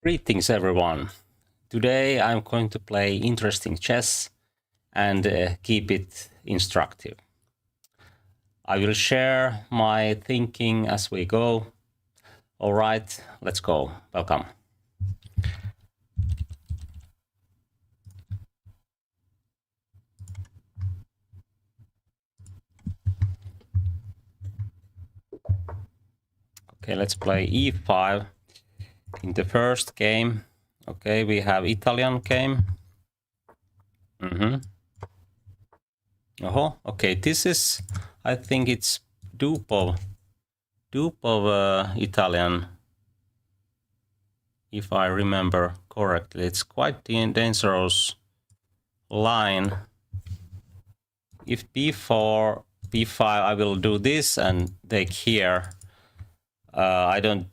Greetings everyone. Today I'm going to play interesting chess and keep it instructive. I will share my thinking as we go. All right, let's go. Welcome. Okay, let's play e5 in the first game. Okay, we have Italian game. Okay, this is, I think it's dupe of Italian, if I remember correctly. It's quite dangerous line. If b4, b5, I will do this and take here. I don't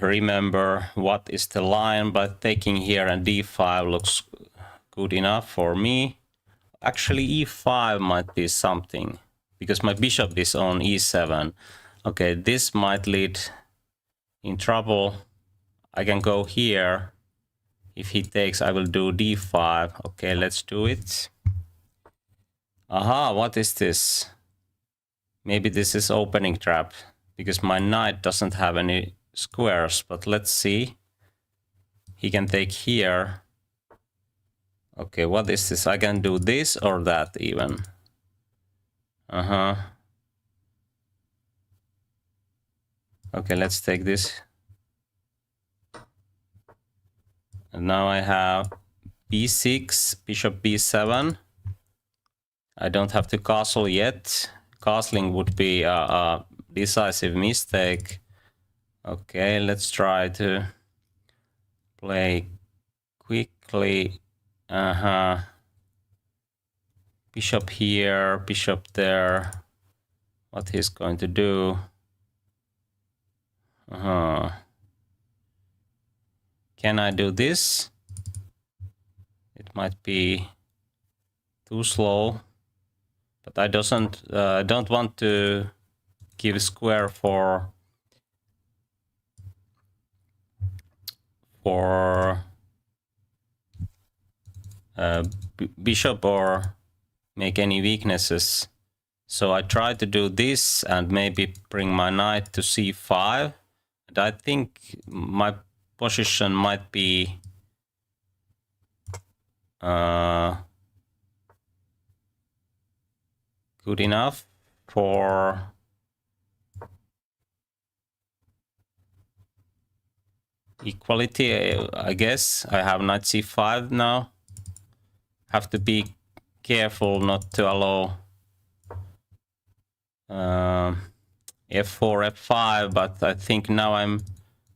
remember what is the line, but taking here and d5 looks good enough for me. Actually, e5 might be something, because my bishop is on e7. Okay, this might lead in trouble. I can go here. If he takes, I will do d5. Okay, let's do it. Aha, what is this? Maybe this is opening trap, because my knight doesn't have any squares, but let's see. He can take here. Okay, what is this? I can do this or that even. Okay, let's take this. And now I have b6, bishop b7. I don't have to castle yet. Castling would be a decisive mistake. Okay, let's try to play quickly. Bishop here, bishop there. What he's going to do? Can I do this? It might be too slow, but I don't want to give square for bishop or make any weaknesses. So I try to do this and maybe bring my knight to c5. And I think my position might be good enough for equality, I guess. I have knight c5 now. Have to be careful not to allow f4, f5, but I think now I'm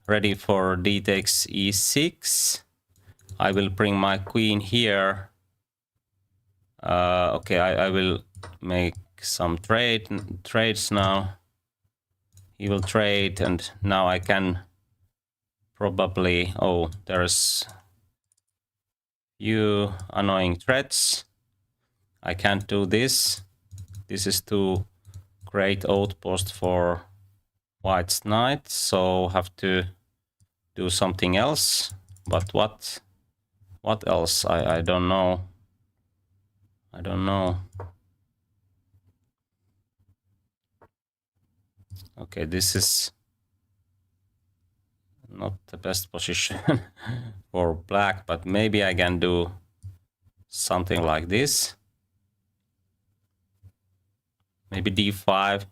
ready for d takes e6. I will bring my queen here. Okay, I will make some trades now. He will trade, and now I can probably... Oh, there's few annoying threats. I can't do this. This is too great outpost for White's knight, so have to do something else. But what else? I don't know. I don't know. Okay, this is not the best position for black, but maybe I can do something like this. Maybe d5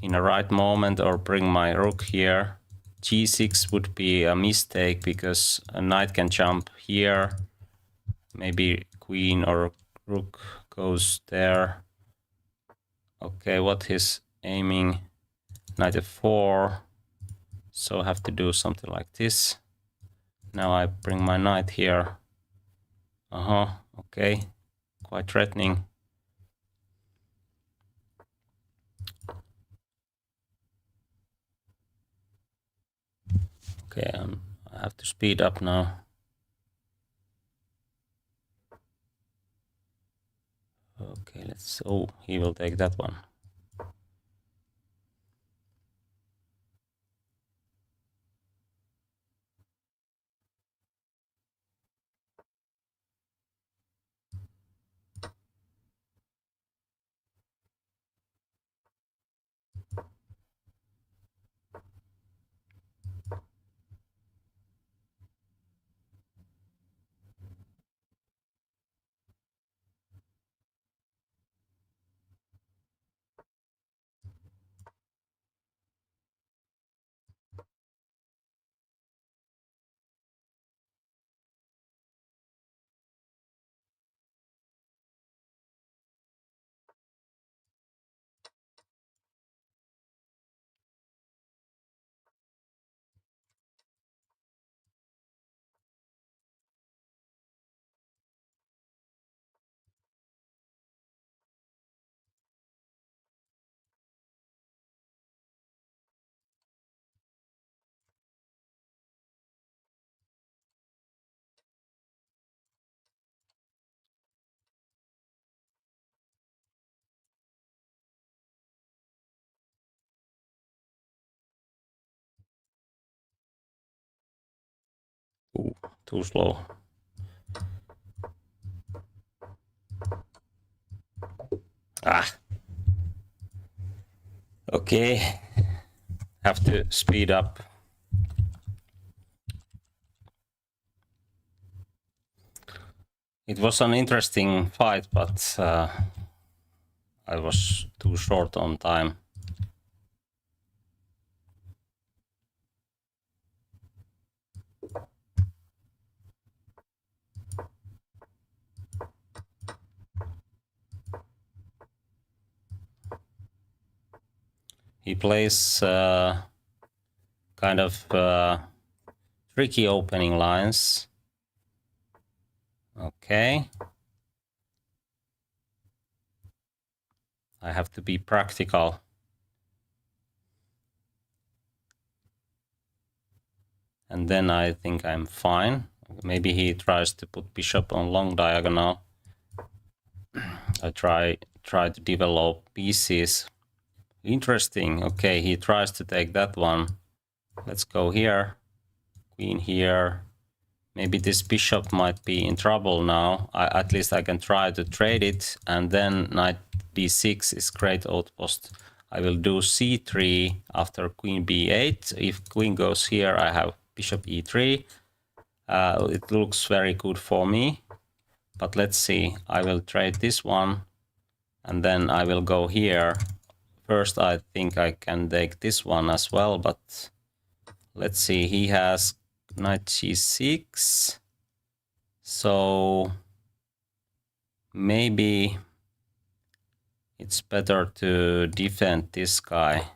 in the right moment, or bring my rook here. g6 would be a mistake, because a knight can jump here. Maybe queen or rook goes there. Okay, what he's aiming? Knight f4. So I have to do something like this. Now I bring my knight here. Okay, quite threatening. Okay, I have to speed up now. Okay, let's... Oh, he will take that one. too slow. Ah. Okay. Have to speed up. It was an interesting fight, but I was too short on time. He plays kind of tricky opening lines. Okay. I have to be practical. And then I think I'm fine. Maybe he tries to put bishop on long diagonal. I try to develop pieces. Interesting. Okay, he tries to take that one. Let's go here. Queen here. Maybe this bishop might be in trouble now. At least I can try to trade it. And then knight d6 is great outpost. I will do c3 after queen b8. If queen goes here, I have bishop e3. It looks very good for me. But let's see. I will trade this one. And then I will go here. First, I think I can take this one as well. But let's see. He has knight g6. So maybe it's better to defend this guy.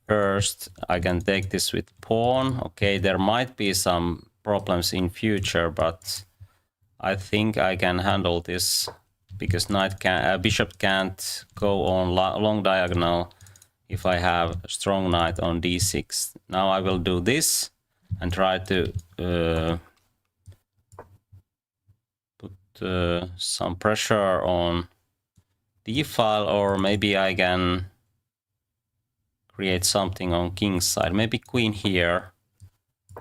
First, I can take this with pawn. Okay, there might be some problems in future, but I think I can handle this because bishop can't go on long diagonal if I have a strong knight on d6. Now I will do this and try to put some pressure on d file, or maybe I can create something on king's side. Maybe queen here.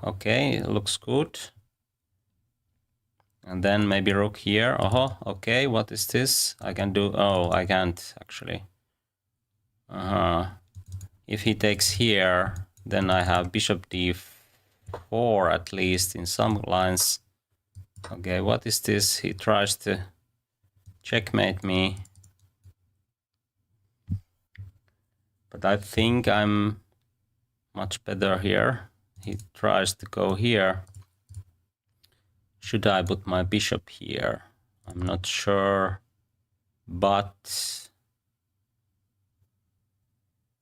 Okay, looks good. And then maybe rook here. Okay, what is this? I can do... Oh, I can't actually. If he takes here, then I have bishop d4 at least in some lines. Okay, what is this? He tries to checkmate me. But I think I'm much better here. He tries to go here. Should I put my bishop here? I'm not sure, but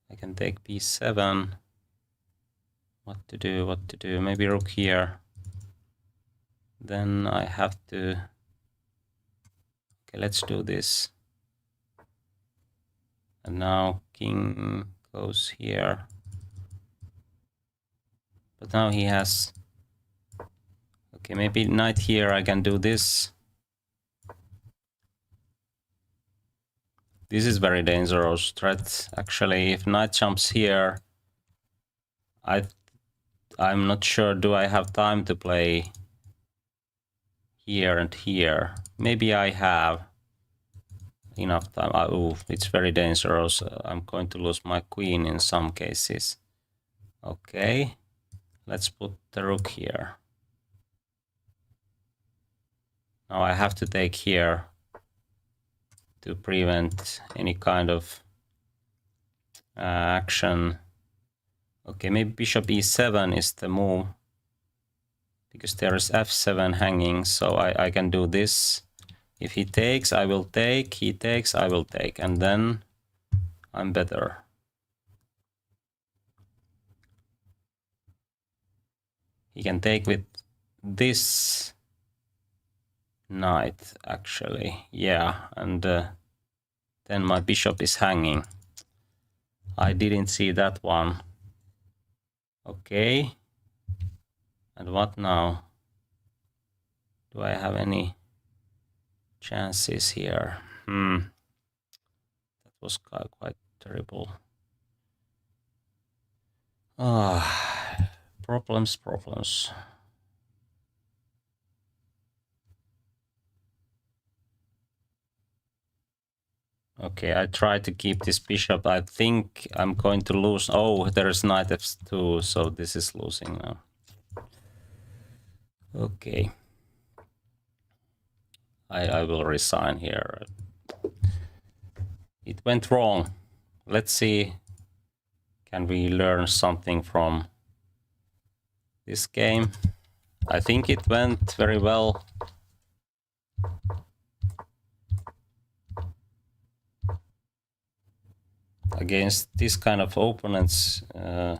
I can take b7. What to do? Maybe rook here. Then I have to... Okay, let's do this. And now king goes here. But now he has... Okay, maybe knight here, I can do this. This is very dangerous threat. Actually, if knight jumps here, I'm not sure, do I have time to play here and here? Maybe I have enough time. Oh, it's very dangerous. I'm going to lose my queen in some cases. Okay, let's put the rook here. Now I have to take here to prevent any kind of action. Okay, maybe bishop e7 is the move, because there is f7 hanging, so I can do this. If he takes, I will take. He takes, I will take, and then I'm better. He can take with this knight, actually. Yeah, and then my bishop is hanging. I didn't see that one. Okay. And what now? Do I have any chances here? That was quite terrible. Problems. Okay, I try to keep this bishop. I think I'm going to lose. Oh, there is knight f2, so this is losing now. Okay. I will resign here. It went wrong. Let's see. Can we learn something from this game? I think it went very well. Against this kind of opponents, the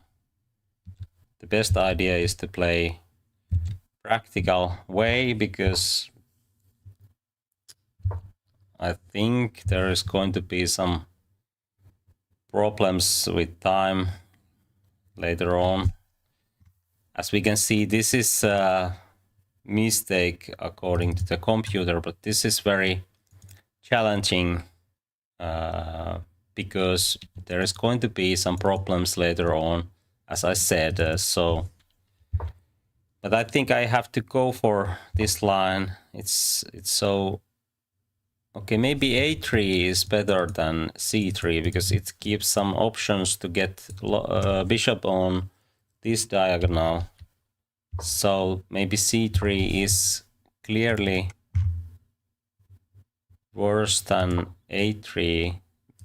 best idea is to play practical way, because I think there is going to be some problems with time later on. As we can see, this is a mistake according to the computer, but this is very challenging because there is going to be some problems later on, as I said. But I think I have to go for this line. It's so okay. Maybe a3 is better than c3 because it gives some options to get bishop on this diagonal. So maybe c3 is clearly worse than a3,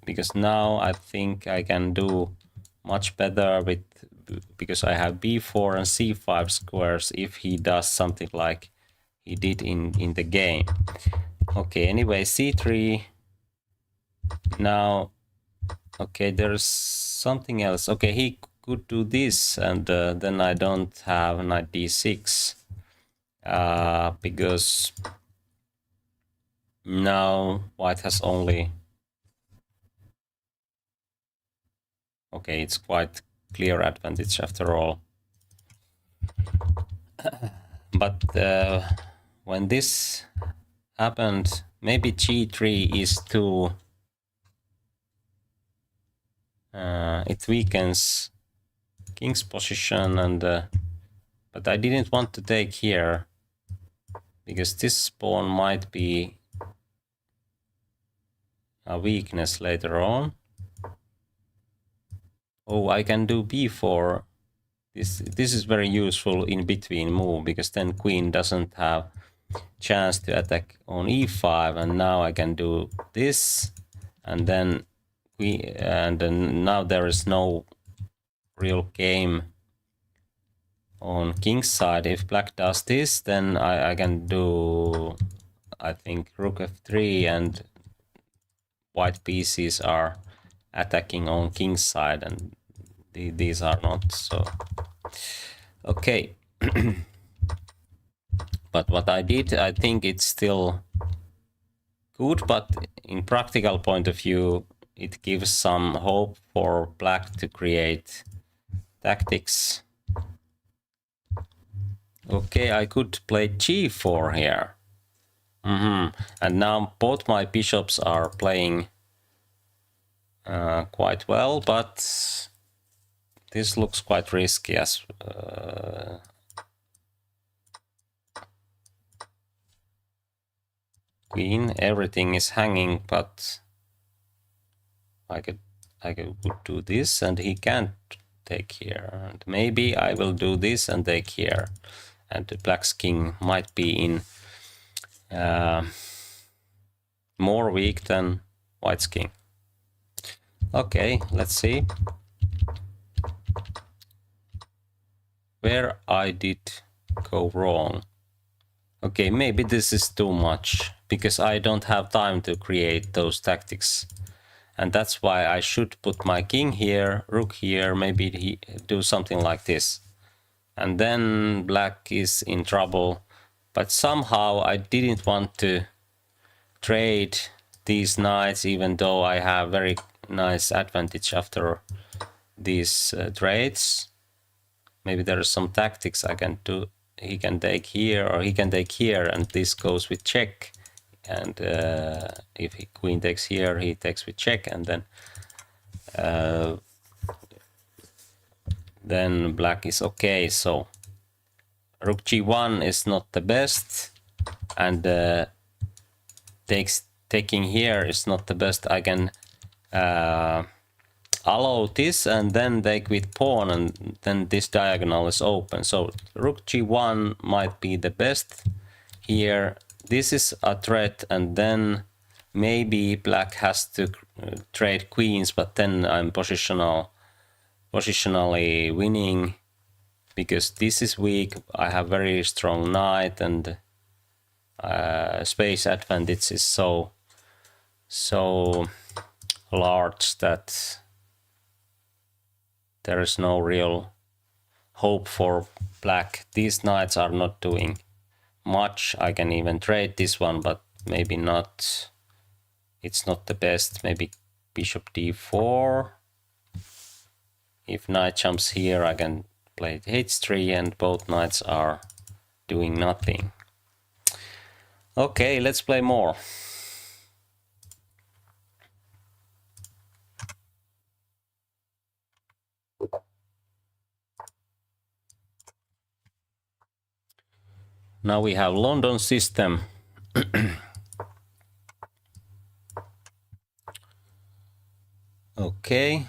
because now I think I can do much better with, because I have b4 and c5 squares if he does something like he did in the game. Okay, anyway, c3 now. Okay, there's something else. Okay, he could do this, and then I don't have knight d6 because now white has only, okay, it's quite clear advantage after all. But when this happened, maybe g3 is too, it weakens king's position, and but I didn't want to take here because this pawn might be a weakness later on. Oh, I can do b4. This is very useful in between move, because then queen doesn't have chance to attack on e5, and now I can do this, and then now there is no real game on king's side. If black does this, then I can do, I think, rook f3, and white pieces are attacking on king's side, and these are not. So okay. But what I did, I think it's still good, but in practical point of view, it gives some hope for black to create tactics. Okay, I could play g4 here. And now both my bishops are playing quite well, but this looks quite risky as queen, everything is hanging, but I could do this, and he can't take here, and maybe I will do this and take here, and the black's king might be in more weak than white's king. Okay, let's see where I did go wrong. Okay, maybe this is too much, because I don't have time to create those tactics. And that's why I should put my king here, rook here, maybe he do something like this. And then black is in trouble. But somehow I didn't want to trade these knights, even though I have very nice advantage after these trades. Maybe there are some tactics I can do. He can take here, or he can take here, and this goes with check. And if queen takes here, he takes with check, and then black is okay. So rook g1 is not the best, and takes taking here is not the best. I can allow this and then take with pawn, and then this diagonal is open. So rook g1 might be the best here. This is a threat, and then maybe black has to trade queens, but then I'm positionally winning because this is weak. I have very strong knight, and space advantage is so large that there is no real hope for black. These knights are not doing much. I can even trade this one, but maybe not. It's not the best. Maybe bishop d4. If knight jumps here, I can play h3, and both knights are doing nothing. Okay, let's play more. Now we have London system. Okay.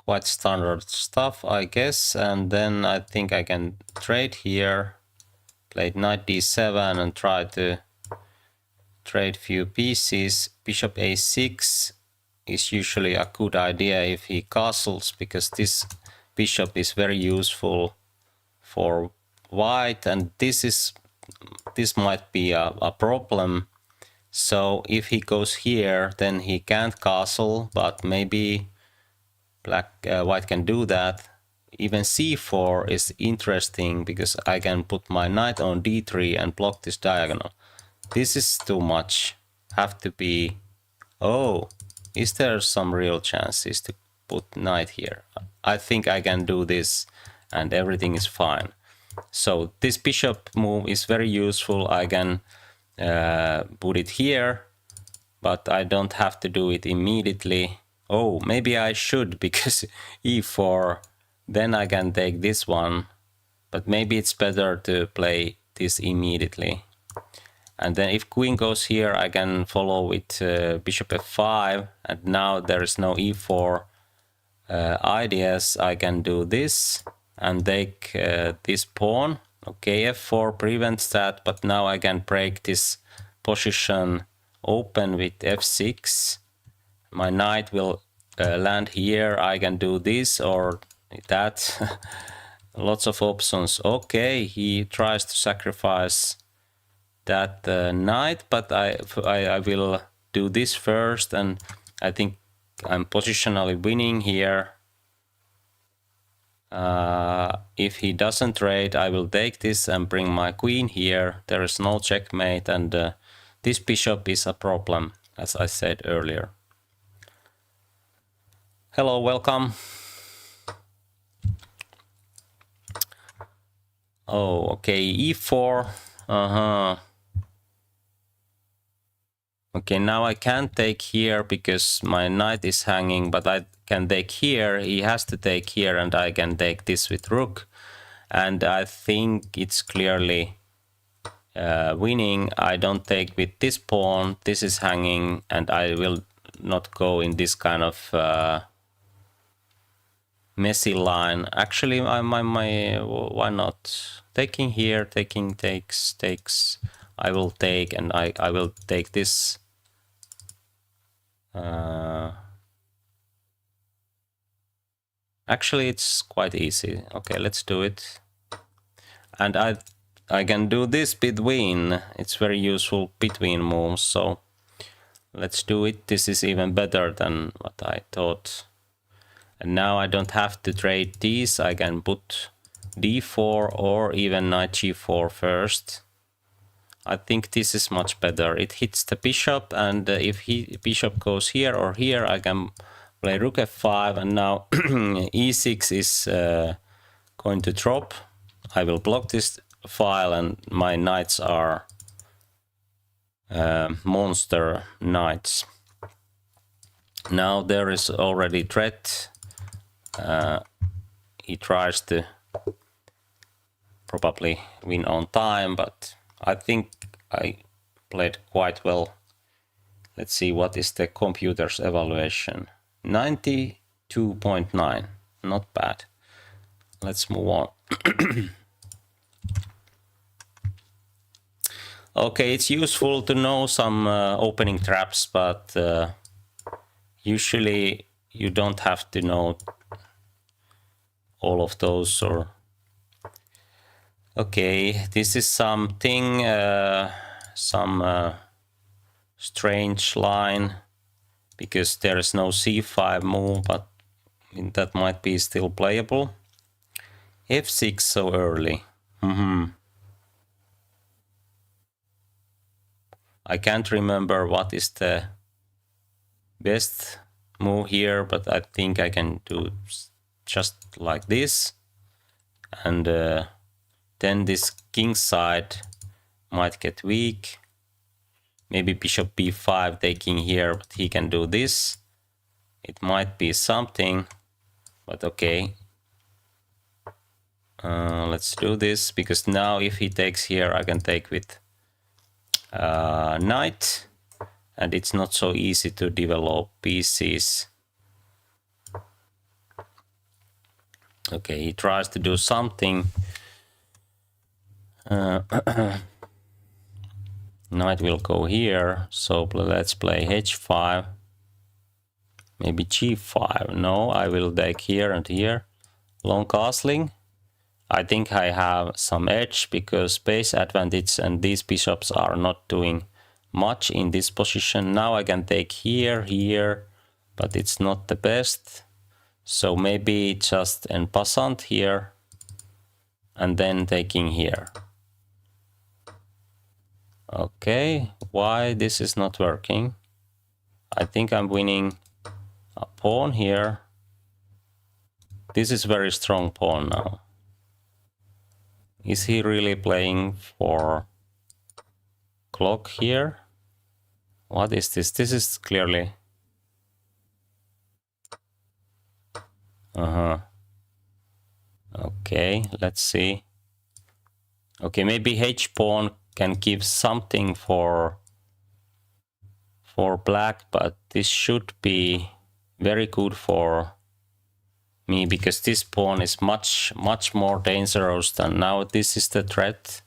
Quite standard stuff, I guess. And then I think I can trade here. Play knight d7 and try to trade few pieces. Bishop a6 is usually a good idea if he castles, because this bishop is very useful for white, and this might be a problem. So if he goes here, then he can't castle, but maybe white can do that. Even c4 is interesting because I can put my knight on d3 and block this diagonal. This is too much. Have to be... Oh, is there some real chances to put knight here? I think I can do this and everything is fine. So this bishop move is very useful. I can put it here, but I don't have to do it immediately. Oh, maybe I should, because e4, then I can take this one, but maybe it's better to play this immediately. And then if queen goes here, I can follow with bishop f5, and now there is no e4 ideas. I can do this and take this pawn. Okay, f4 prevents that, but now I can break this position open with f6. My knight will land here. I can do this or that. Lots of options. Okay, he tries to sacrifice that knight, but I will do this first, and I think I'm positionally winning here. If he doesn't trade, I will take this and bring my queen here. There is no checkmate, and this bishop is a problem, as I said earlier. Hello, welcome. Oh, okay, e4. Okay, now I can't take here because my knight is hanging, but I can take here. He has to take here, and I can take this with rook. And I think it's clearly winning. I don't take with this pawn. This is hanging, and I will not go in this kind of messy line. Actually, why not? Taking here, taking takes. I will take, and I will take this. Actually, it's quite easy. Okay, let's do it. And I can do this between. It's very useful between moves. So let's do it. This is even better than what I thought. And now I don't have to trade these. I can put d4 or even knight g4 first. I think this is much better. It hits the bishop, and if bishop goes here or here, I can play rook f5, and now e6 is going to drop. I will block this file, and my knights are monster knights. Now there is already threat. he tries to probably win on time, but I think I played quite well. Let's see what is the computer's evaluation. 92.9, not bad. Let's move on. Okay, it's useful to know some opening traps, but usually you don't have to know all of those. Or okay, this is something, some strange line, because there is no c5 move, but that might be still playable. f6 so early. I can't remember what is the best move here, but I think I can do just like this. And then this king side might get weak. Maybe bishop b5 taking here, but he can do this. It might be something, but okay. Let's do this, because now if he takes here, I can take with knight, and it's not so easy to develop pieces. Okay, he tries to do something. Knight will go here, so let's play h5. Maybe g5. No, I will take here and here. Long castling. I think I have some edge because space advantage, and these bishops are not doing much in this position. Now I can take here, here, but it's not the best. So maybe just en passant here, and then taking here. Okay, why this is not working? I think I'm winning a pawn here. This is very strong pawn now. Is he really playing for clock here? What is this? This is clearly... Okay, let's see. Okay, maybe h pawn can give something for black, but this should be very good for me, because this pawn is much more dangerous than now. This is the threat,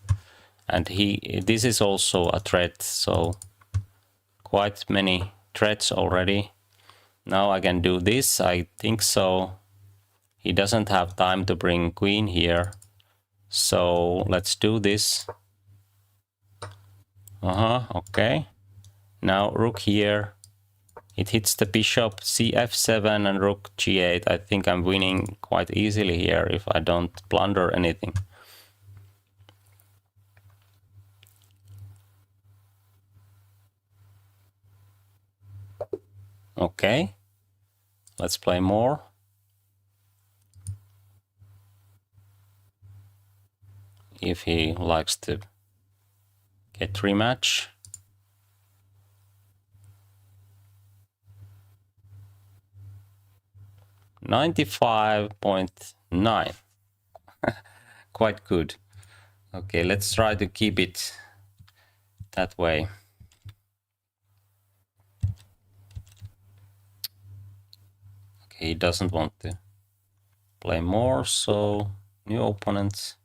and this is also a threat, so quite many threats already. Now I can do this, I think so. He doesn't have time to bring queen here, so let's do this. Okay. Now rook here. It hits the bishop, cf7 and rook g8. I think I'm winning quite easily here if I don't blunder anything. Okay, let's play more. If he likes to get rematch. $95.9. Quite good. Okay, let's try to keep it that way. Okay, he doesn't want to play more, so new opponents.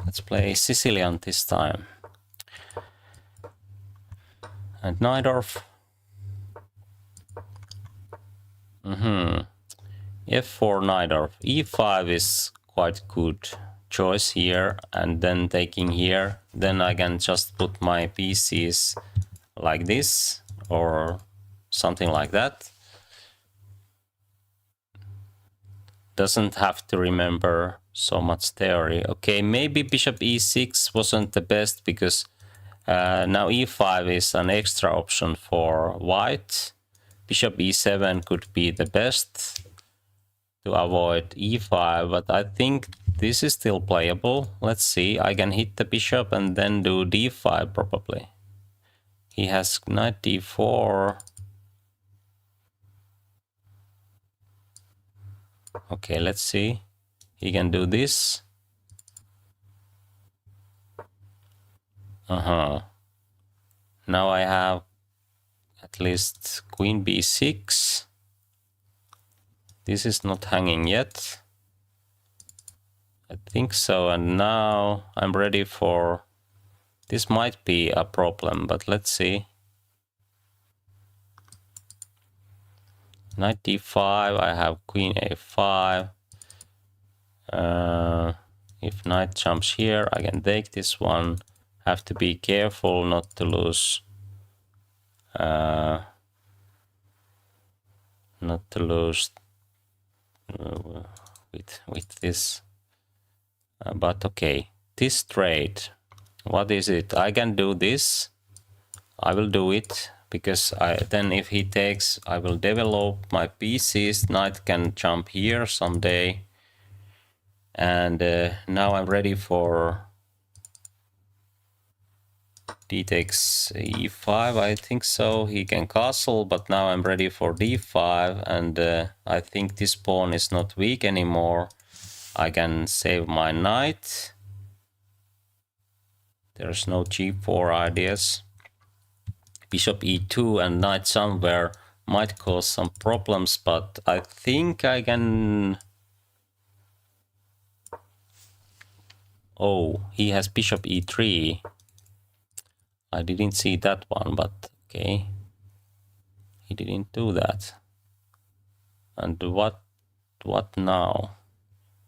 Let's play Sicilian this time. And Najdorf. F4 Najdorf. E5 is quite good choice here, and then taking here. Then I can just put my pieces like this or something like that. Doesn't have to remember so much theory. Okay, maybe bishop e6 wasn't the best, because now e5 is an extra option for white. Bishop e7 could be the best to avoid e5, but I think this is still playable. Let's see, I can hit the bishop and then do d5 probably. He has knight d4. Okay, let's see. He can do this. Now I have at least queen b6. This is not hanging yet. I think so, and now I'm ready for... This might be a problem, but let's see. Knight d5, I have queen a5. If knight jumps here, I can take this one. Have to be careful not to lose... not to lose with this. But okay, this trade, what is it? I can do this. I will do it because then if he takes, I will develop my pieces. Knight can jump here someday. And now I'm ready for d takes e5, I think so. He can castle, but now I'm ready for d5, and I think this pawn is not weak anymore. I can save my knight. There's no g4 ideas. Bishop e2 and knight somewhere might cause some problems, but I think I can... Oh, he has bishop e3. I didn't see that one, but okay. He didn't do that. And what now?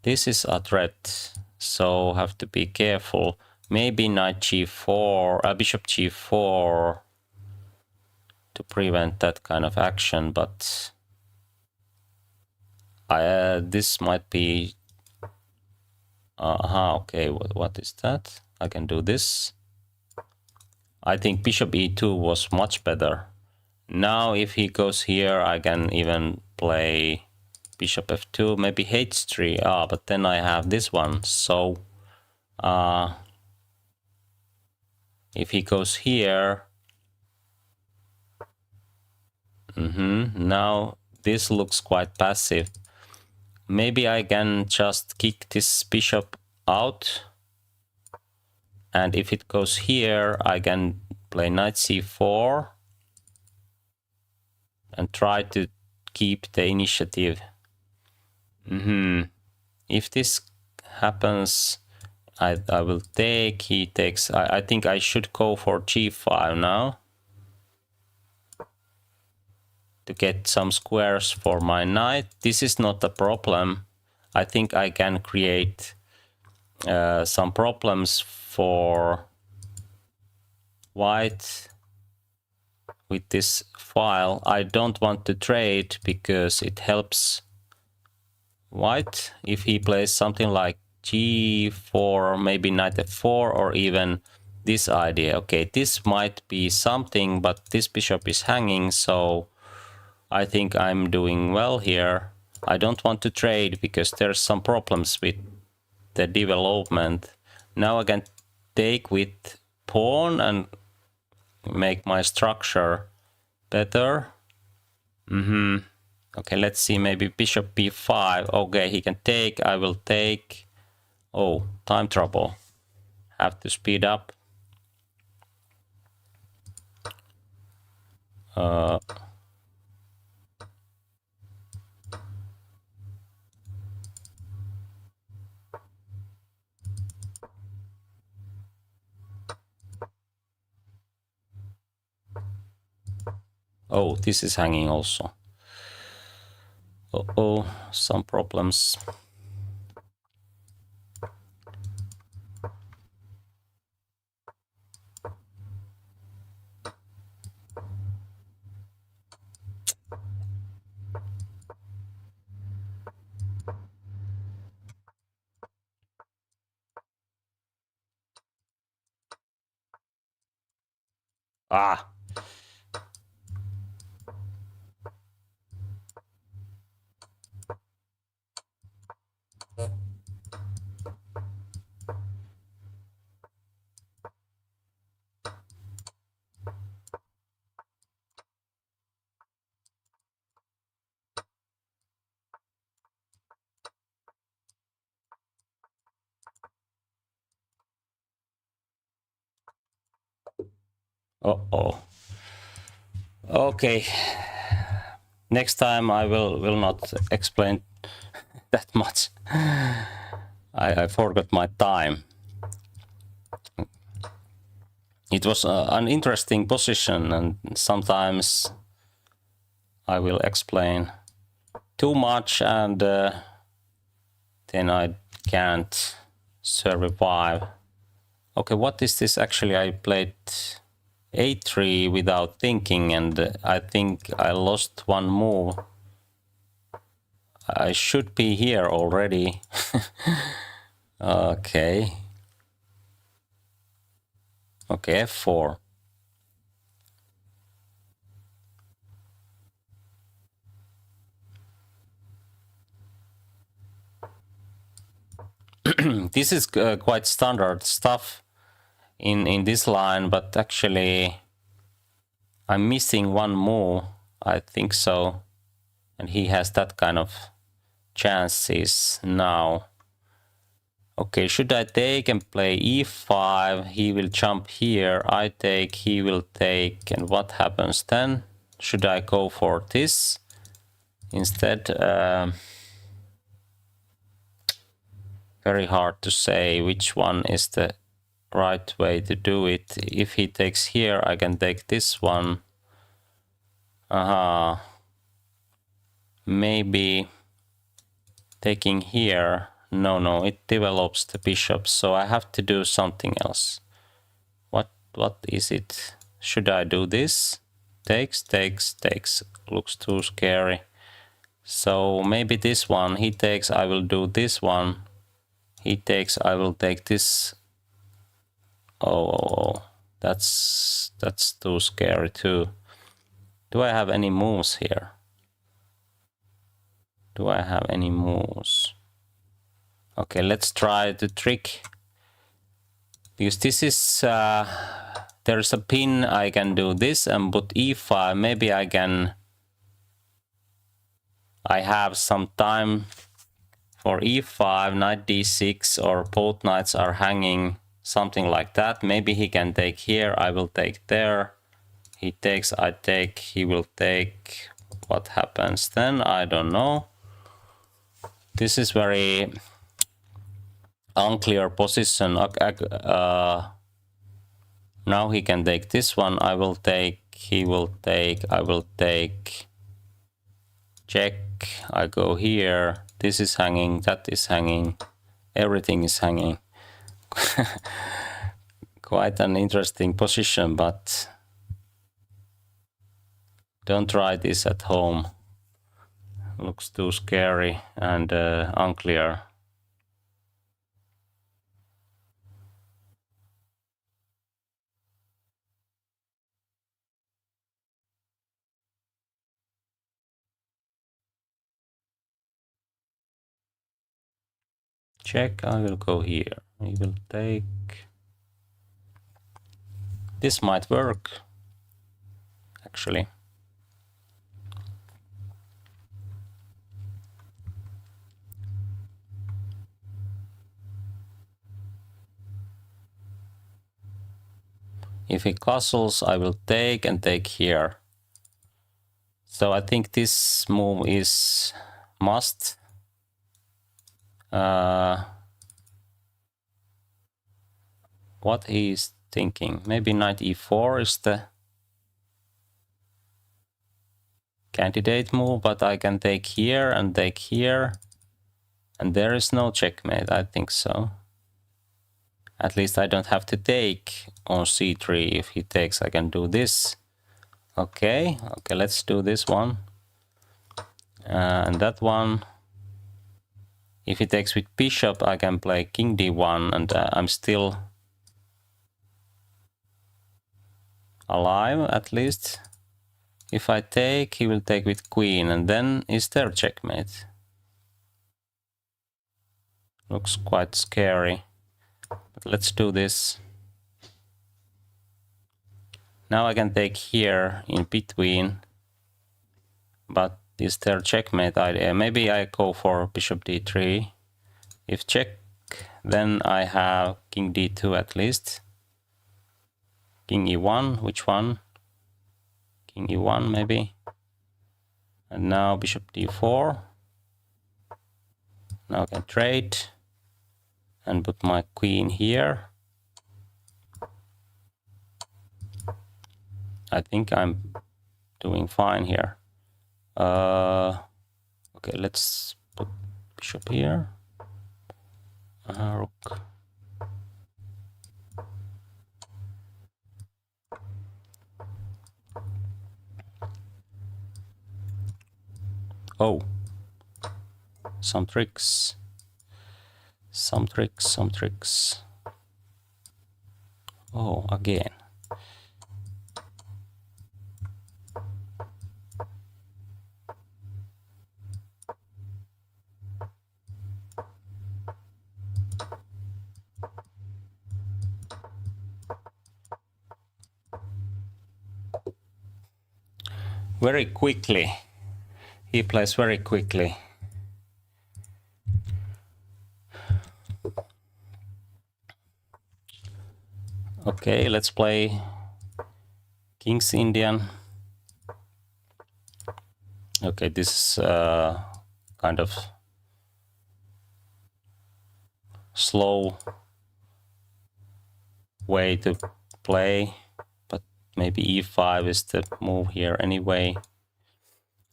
This is a threat, so have to be careful. Maybe knight g4, bishop g4 to prevent that kind of action, but this might be... okay, what is that? I can do this. I think bishop e2 was much better. Now if he goes here, I can even play bishop f2, maybe h3. But then I have this one. So if he goes here, now this looks quite passive. Maybe I can just kick this bishop out. And if it goes here, I can play knight c4 and try to keep the initiative. If this happens, I will take, he takes. I think I should go for g5 now to get some squares for my knight. This is not a problem. I think I can create some problems for white with this file. I don't want to trade because it helps white if he plays something like g4 or maybe knight f4 or even this idea. Okay, this might be something, but this bishop is hanging, so I think I'm doing well here. I don't want to trade because there's some problems with the development. Now I can take with pawn and make my structure better. Okay, let's see, maybe bishop b5. Okay, he can take, I will take. Oh, time trouble. Have to speed up. Oh, this is hanging also. Uh-oh, some problems. Ah. Uh-oh. Okay. Next time I will not explain that much. I forgot my time. It was an interesting position, and sometimes I will explain too much, and then I can't survive. Okay, what is this actually? I played a3 without thinking, and I think I lost one move. I should be here already. Okay. Okay, f4. This is quite standard stuff in this line, but actually I'm missing one move, I think so, and he has that kind of chances now. Okay, should I take and play e5? He will jump here. I take, he will take, and what happens then? Should I go for this instead? Very hard to say which one is the right way to do it. If he takes here, I can take this one. Maybe taking here. No, it develops the bishop, so I have to do something else. What is it? Should I do this? Takes. Looks too scary. So maybe this one. He takes, I will do this one. He takes, I will take this. Oh, that's too scary too. Do I have any moves here? Do I have any moves? Okay, let's try the trick. Because this is, there's a pin, I can do this and put e5. Maybe I have some time for e5, knight d6, or both knights are hanging, something like that. Maybe he can take here, I will take there. He takes, I take, he will take. What happens then? I don't know. This is very unclear position. Now he can take this one, I will take, he will take, I will take. Check, I go here. This is hanging, that is hanging, everything is hanging. Quite an interesting position, but don't try this at home. Looks too scary and unclear. Check, I will go here. I will take. This might work, actually. If he castles, I will take and take here. So I think this move is must. What he is thinking? Maybe knight e4 is the candidate move, but I can take here and take here. And there is no checkmate, I think so. At least I don't have to take on c3. If he takes, I can do this. Okay, let's do this one. And that one. If he takes with bishop, I can play king d1, and I'm still alive, at least. If I take, he will take with queen, and then is there checkmate? Looks quite scary. But let's do this. Now I can take here in between. But is there checkmate idea? Maybe I go for bishop d3. If check, then I have king d2 at least. King e1, which one? King e1 maybe. And now bishop d4. Now I can trade and put my queen here. I think I'm doing fine here. Okay, let's put bishop here. Rook. Oh, some tricks. Some tricks. Oh, again. Very quickly. He plays very quickly. Okay, let's play King's Indian. Okay, this is kind of slow way to play, but maybe e5 is the move here anyway.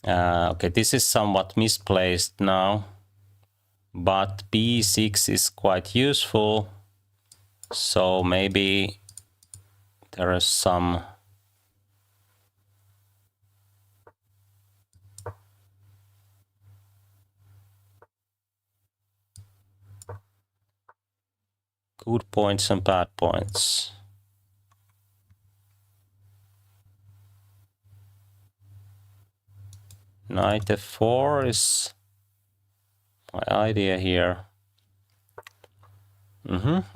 Okay, this is somewhat misplaced now, but b6 is quite useful, so maybe there is some good points and bad points. Knight f4 is my idea here.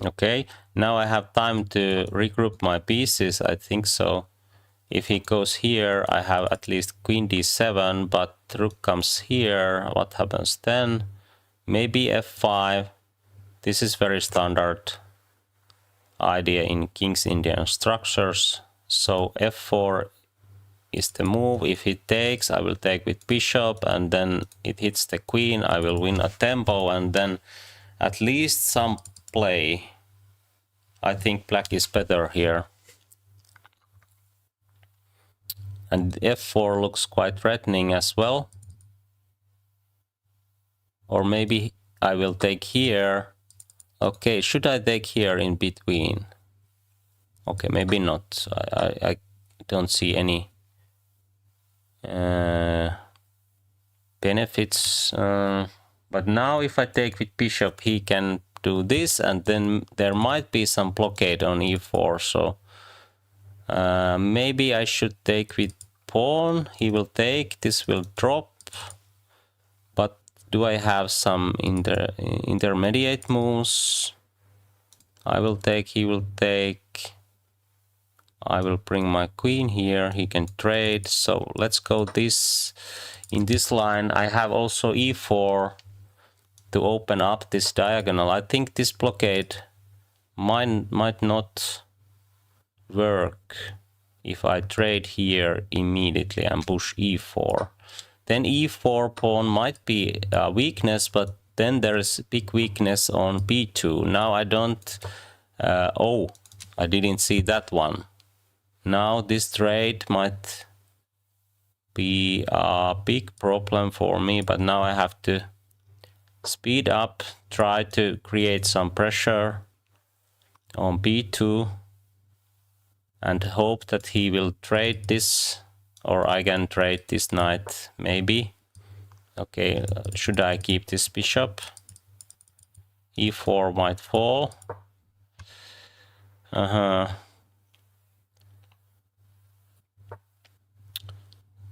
Okay, now I have time to regroup my pieces, I think so. If he goes here, I have at least queen d7, but rook comes here. What happens then? Maybe f5. This is very standard idea in King's Indian structures. So f4 is the move. If he takes, I will take with bishop, and then it hits the queen. I will win a tempo, and then at least some play. I think black is better here. And f4 looks quite threatening as well. Or maybe I will take here. Okay, should I take here in between? Okay, maybe not. I don't see any benefits. But now if I take with bishop, he can do this, and then there might be some blockade on e4. So maybe I should take with pawn. He will take, this will drop. But do I have some intermediate moves? I will take, he will take. I will bring my queen here, he can trade. So let's go this. In this line I have also e4 to open up this diagonal. I think this blockade might not work if I trade here immediately and push e4. Then e4 pawn might be a weakness, but then there is big weakness on b2. Now I don't... oh, I didn't see that one. Now this trade might be a big problem for me, but now I have to speed up, try to create some pressure on b2 and hope that he will trade this, or I can trade this knight maybe. Okay, should I keep this bishop? e4 might fall.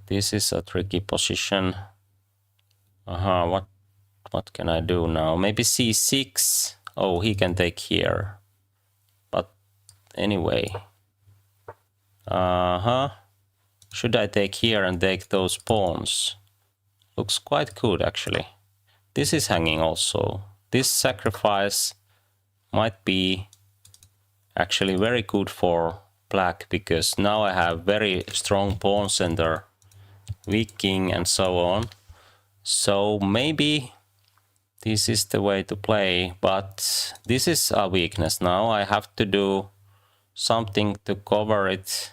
This is a tricky position. What can I do now? Maybe c6. Oh, he can take here. But anyway. Should I take here and take those pawns? Looks quite good actually. This is hanging also. This sacrifice might be actually very good for black, because now I have very strong pawn center, weak king, and so on. So maybe this is the way to play, but this is a weakness. Now I have to do something to cover it.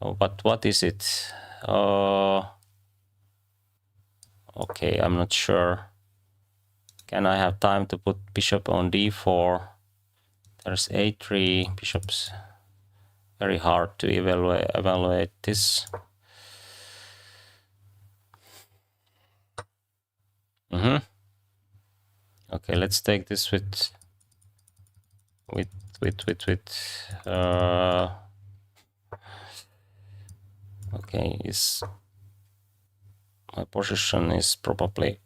Oh, but what is it? Okay, I'm not sure. Can I have time to put bishop on d4? There's a3, bishops. Very hard to evaluate this. Okay, let's take this with okay, my position is probably,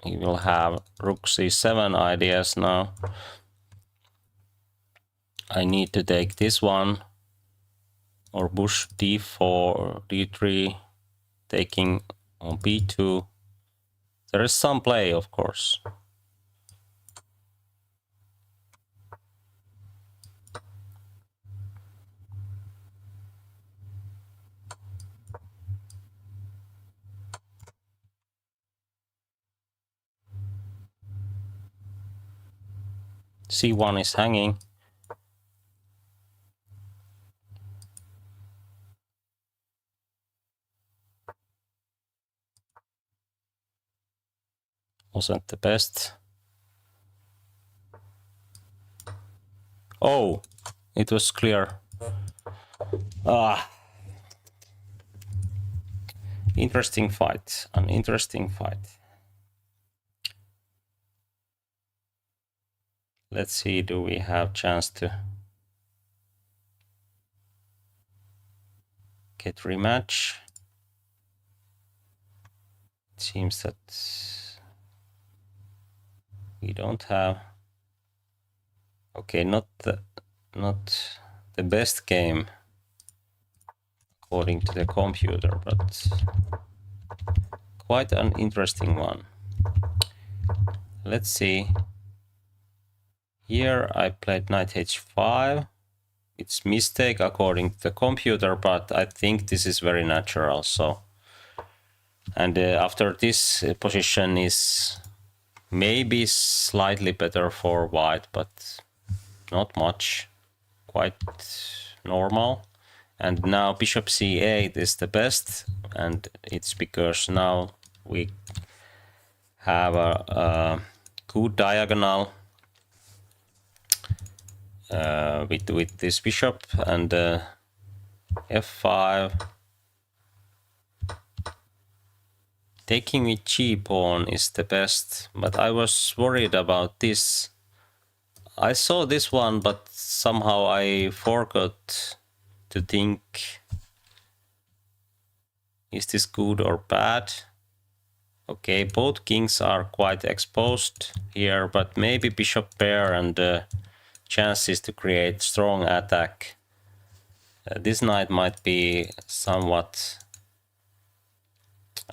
he will have rook c7 ideas now. I need to take this one, or push d4, d3, taking on b2. There is some play, of course. c1 is hanging. Wasn't the best. Oh, it was clear. Interesting fight. An interesting fight. Let's see, do we have chance to get rematch? It seems that we don't have. Okay, not the best game according to the computer, but quite an interesting one. Let's see. Here I played knight h5. It's mistake according to the computer, but I think this is very natural. So, and after this position is maybe slightly better for white, but not much, quite normal. And now bishop c8 is the best, and it's because now we have a good diagonal with this bishop, and f5. Taking with g pawn is the best, but I was worried about this. I saw this one, but somehow I forgot to think, is this good or bad? Okay, both kings are quite exposed here, but maybe bishop pair and chances to create strong attack. This knight might be somewhat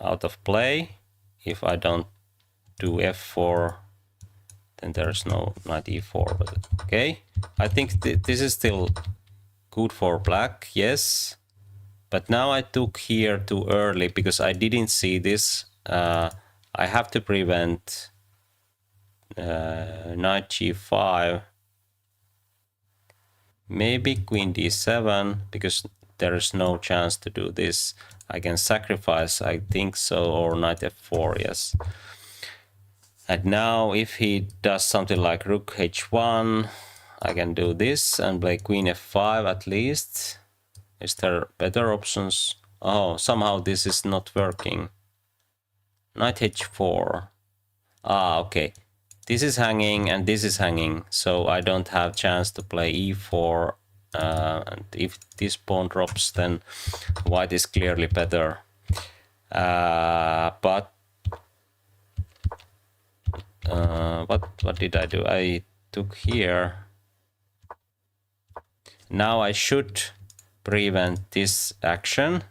out of play. If I don't do f4, then there's no knight e4. But okay, I think this is still good for black, yes. But now I took here too early because I didn't see this. I have to prevent knight g5. Maybe queen d7, because there is no chance to do this. I can sacrifice, I think so, or knight f4, yes. And now if he does something like rook h1, I can do this and play queen f5 at least. Is there better options? Oh, somehow this is not working. Knight h4. Ah, okay. This is hanging and this is hanging, so I don't have chance to play e4. And if this pawn drops, then white is clearly better. But what did I do? I took here. Now I should prevent this action.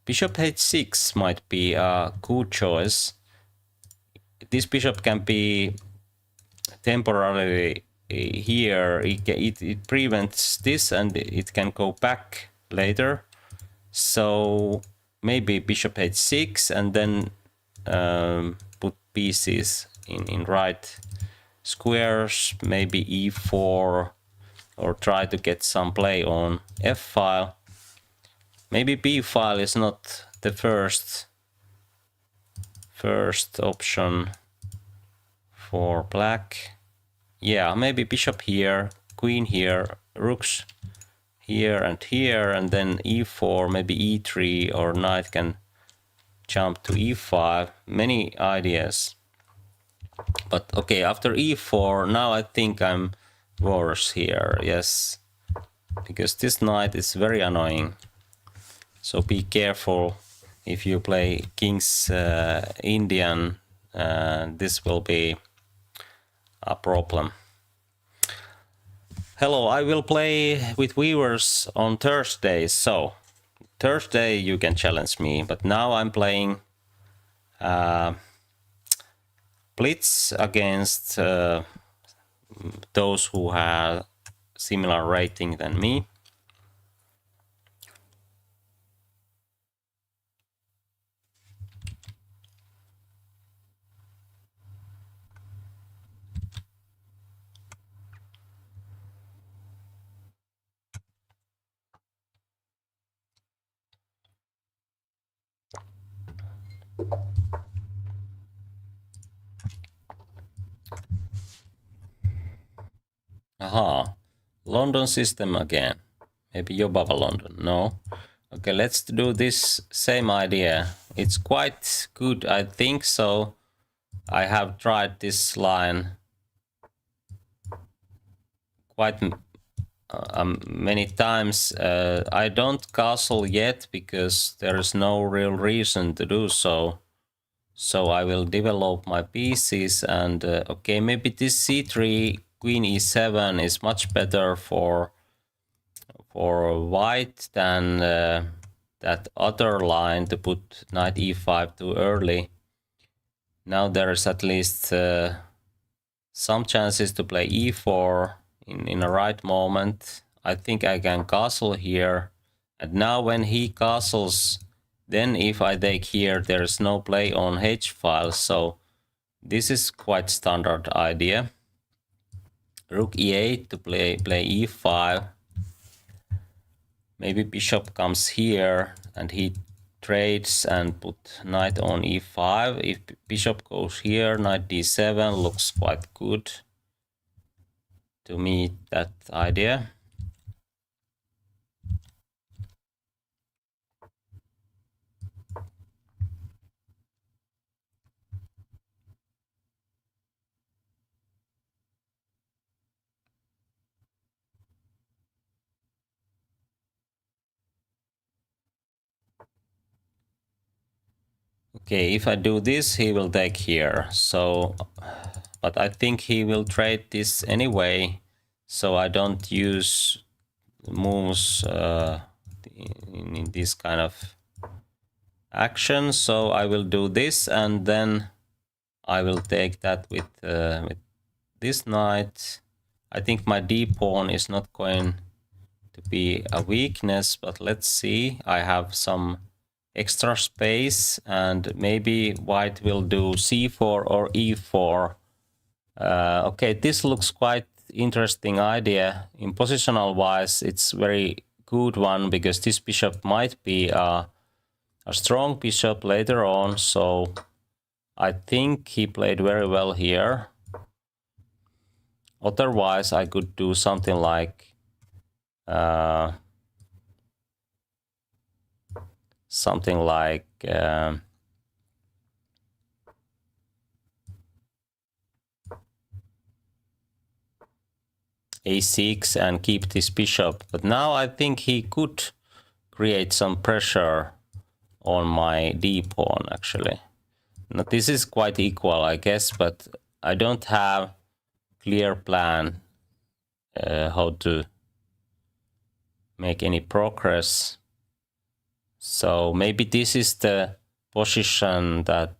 Bishop h6 might be a good choice. This bishop can be temporarily here, it prevents this and it can go back later. So maybe bishop h6 and then put pieces in right squares, maybe e4, or try to get some play on f file. Maybe b file is not the first option for black. Yeah, maybe bishop here, queen here, rooks here, and then e4, maybe e3, or knight can jump to e5. Many ideas. But okay, after e4, now I think I'm worse here. Yes, because this knight is very annoying. So be careful if you play King's Indian. This will be a problem. Hello, I will play with viewers on Thursday, so Thursday you can challenge me, but now I'm playing blitz against those who have similar rating than me. Aha, London system again. Maybe Yobava London, no. Okay, let's do this same idea. It's quite good, I think so. I have tried this line quite many times. I don't castle yet because there is no real reason to do so. So I will develop my pieces and okay, maybe this c3, queen e7 is much better for white than that other line to put knight e5 too early. Now there is at least some chances to play e4 in a right moment. I think I can castle here. And now when he castles, then if I take here, there is no play on h file. So this is quite standard idea. Rook e8 to play e5. Maybe bishop comes here and he trades and put knight on e5. If bishop goes here, knight d7 looks quite good to me, that idea. Okay, if I do this, he will take here. So, but I think he will trade this anyway. So I don't use moves in this kind of action. So I will do this, and then I will take that with this knight. I think my d pawn is not going to be a weakness, but let's see. I have some extra space, and maybe white will do c4 or e4. Okay, this looks quite interesting idea. In positional wise, it's very good one because this bishop might be a strong bishop later on. So I think he played very well here. Otherwise, I could do something like a6 and keep this bishop. But now I think he could create some pressure on my d pawn actually. Now this is quite equal, I guess, but I don't have clear plan how to make any progress. So maybe this is the position that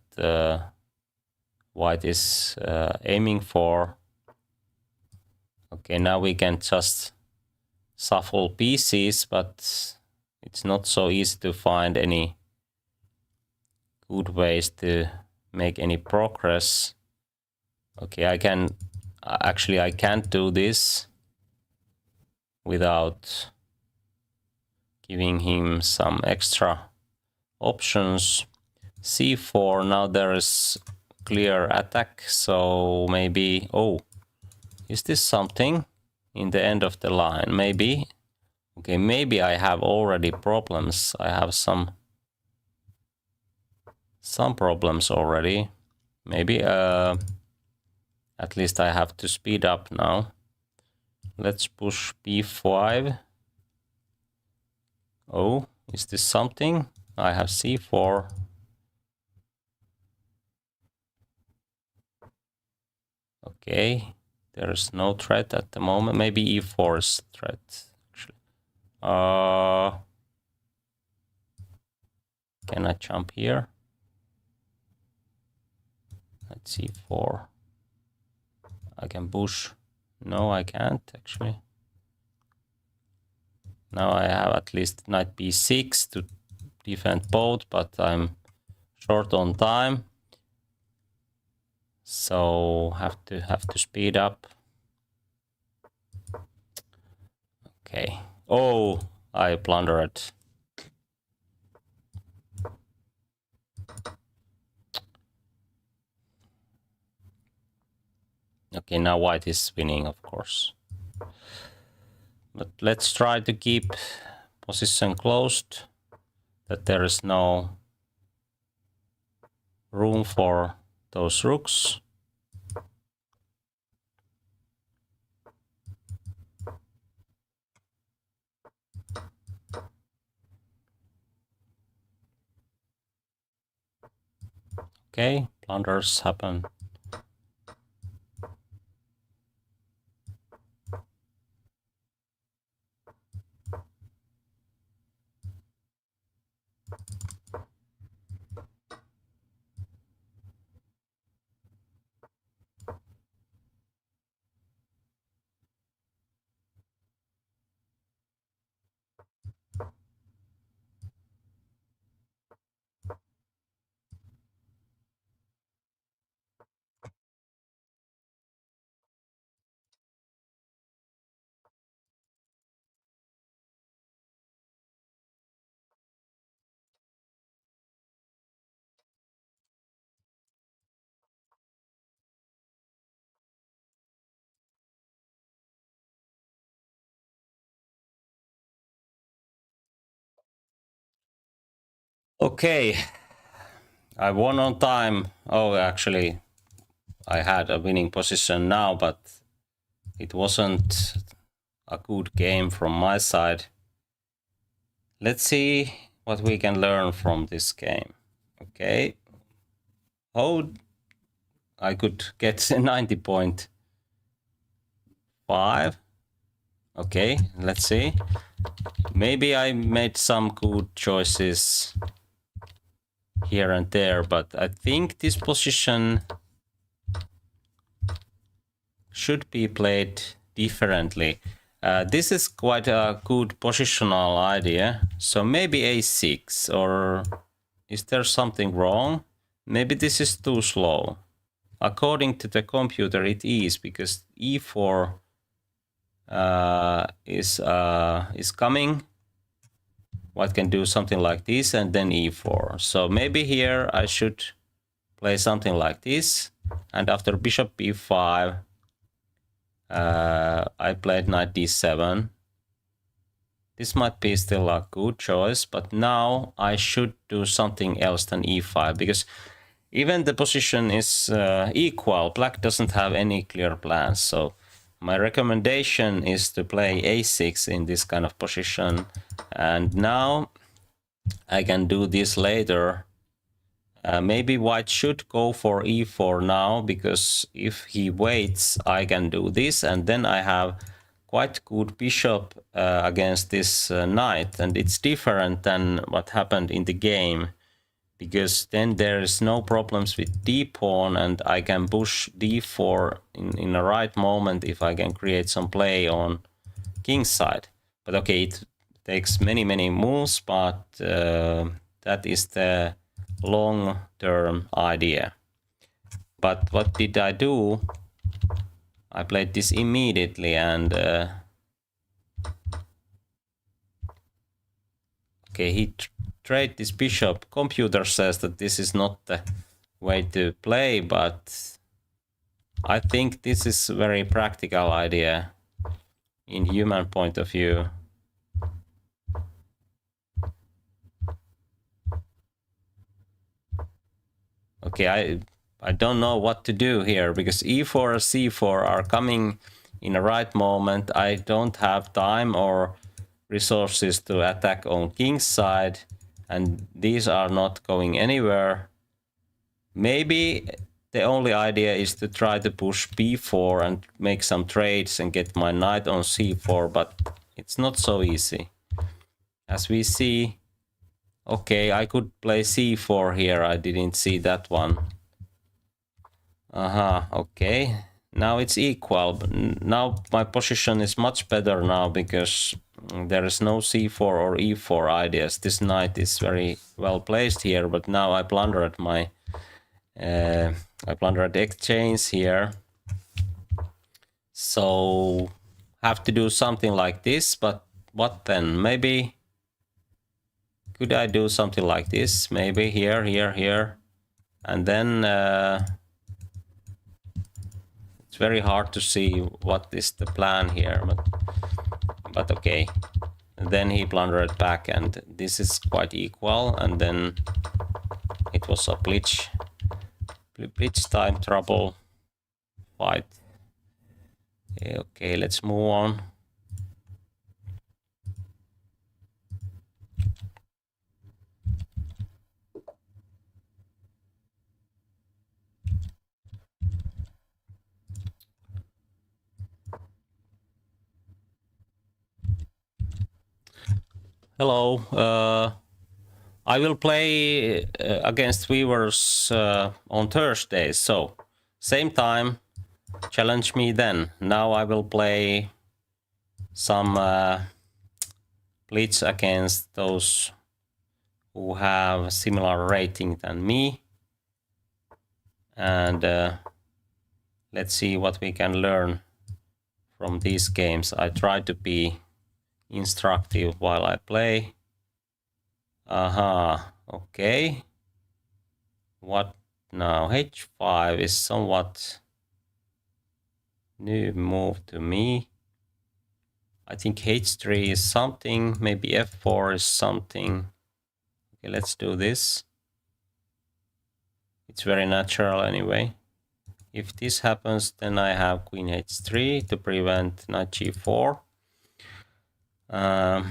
white is aiming for. Okay, now we can just shuffle pieces, but it's not so easy to find any good ways to make any progress. Okay, I can actually I can't do this without giving him some extra options. C4, now there is clear attack, so maybe, oh, is this something in the end of the line? Maybe. Okay, maybe I have already problems. I have some problems already. Maybe at least I have to speed up now. Let's push b5. Oh, is this something? I have c4. Okay, there is no threat at the moment. Maybe e4 is threat actually. Can I jump here? Let's see, 4. I can push. No, I can't actually. Now I have at least knight b6 to defend both, but I'm short on time, so have to speed up. Okay. Oh, I blundered. Okay, now white is winning, of course. But let's try to keep position closed, that there is no room for those rooks. Okay, blunders happen. Okay, I won on time. Oh, actually, I had a winning position now, but it wasn't a good game from my side. Let's see what we can learn from this game. Okay, how I could get 90.5. Okay, let's see. Maybe I made some good choices here and there, but I think this position should be played differently. This is quite a good positional idea. So maybe a6, or is there something wrong? Maybe this is too slow. According to the computer, it is, because e4 is coming. White can do something like this and then e4. So maybe here I should play something like this, and after bishop b5 I played knight d7. This might be still a good choice, but now I should do something else than e5, because even the position is equal, black doesn't have any clear plans. So my recommendation is to play a6 in this kind of position, and now I can do this later. Maybe white should go for e4 now, because if he waits, I can do this, and then I have quite good bishop against this knight, and it's different than what happened in the game. because then there is no problems with d pawn, and I can push d4 in the right moment if I can create some play on king side. But okay, it takes many moves, but that is the long-term idea. But what did I do? I played this immediately, and okay, he trade this bishop. Computer says that this is not the way to play, but I think this is a very practical idea in human point of view. Okay, I don't know what to do here, because e4 and c4 are coming in the right moment. I don't have time or resources to attack on king's side, and these are not going anywhere. Maybe the only idea is to try to push b4 and make some trades and get my knight on c4, but it's not so easy. As we see, okay, I could play c4 here. I didn't see that one. Okay. Now it's equal. Now my position is much better now, because there is no c4 or e4 ideas. This knight is very well placed here, but now I plundered my exchange here. So have to do something like this, but what then? Maybe could I do something like this? Maybe here, and then it's very hard to see what is the plan here, but okay. And then he plundered back, and this is quite equal, and then it was a blitz time trouble fight. Okay, let's move on. Hello, I will play against viewers on Thursdays, so same time, challenge me then. Now I will play some blitz against those who have similar rating than me, and let's see what we can learn from these games. I try to be instructive while I play. Okay. What now? H5 is somewhat new move to me. I think H3 is something, maybe F4 is something. Okay, let's do this. It's very natural anyway. If this happens, then I have Queen H3 to prevent Knight G4. How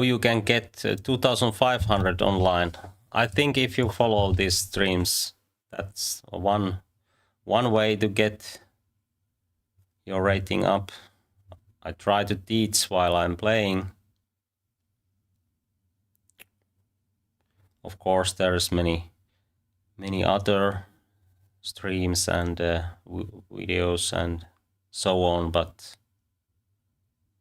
you can get 2500 online? I think if you follow these streams, that's one way to get your rating up. I try to teach while I'm playing. Of course, there's many other streams and videos and so on,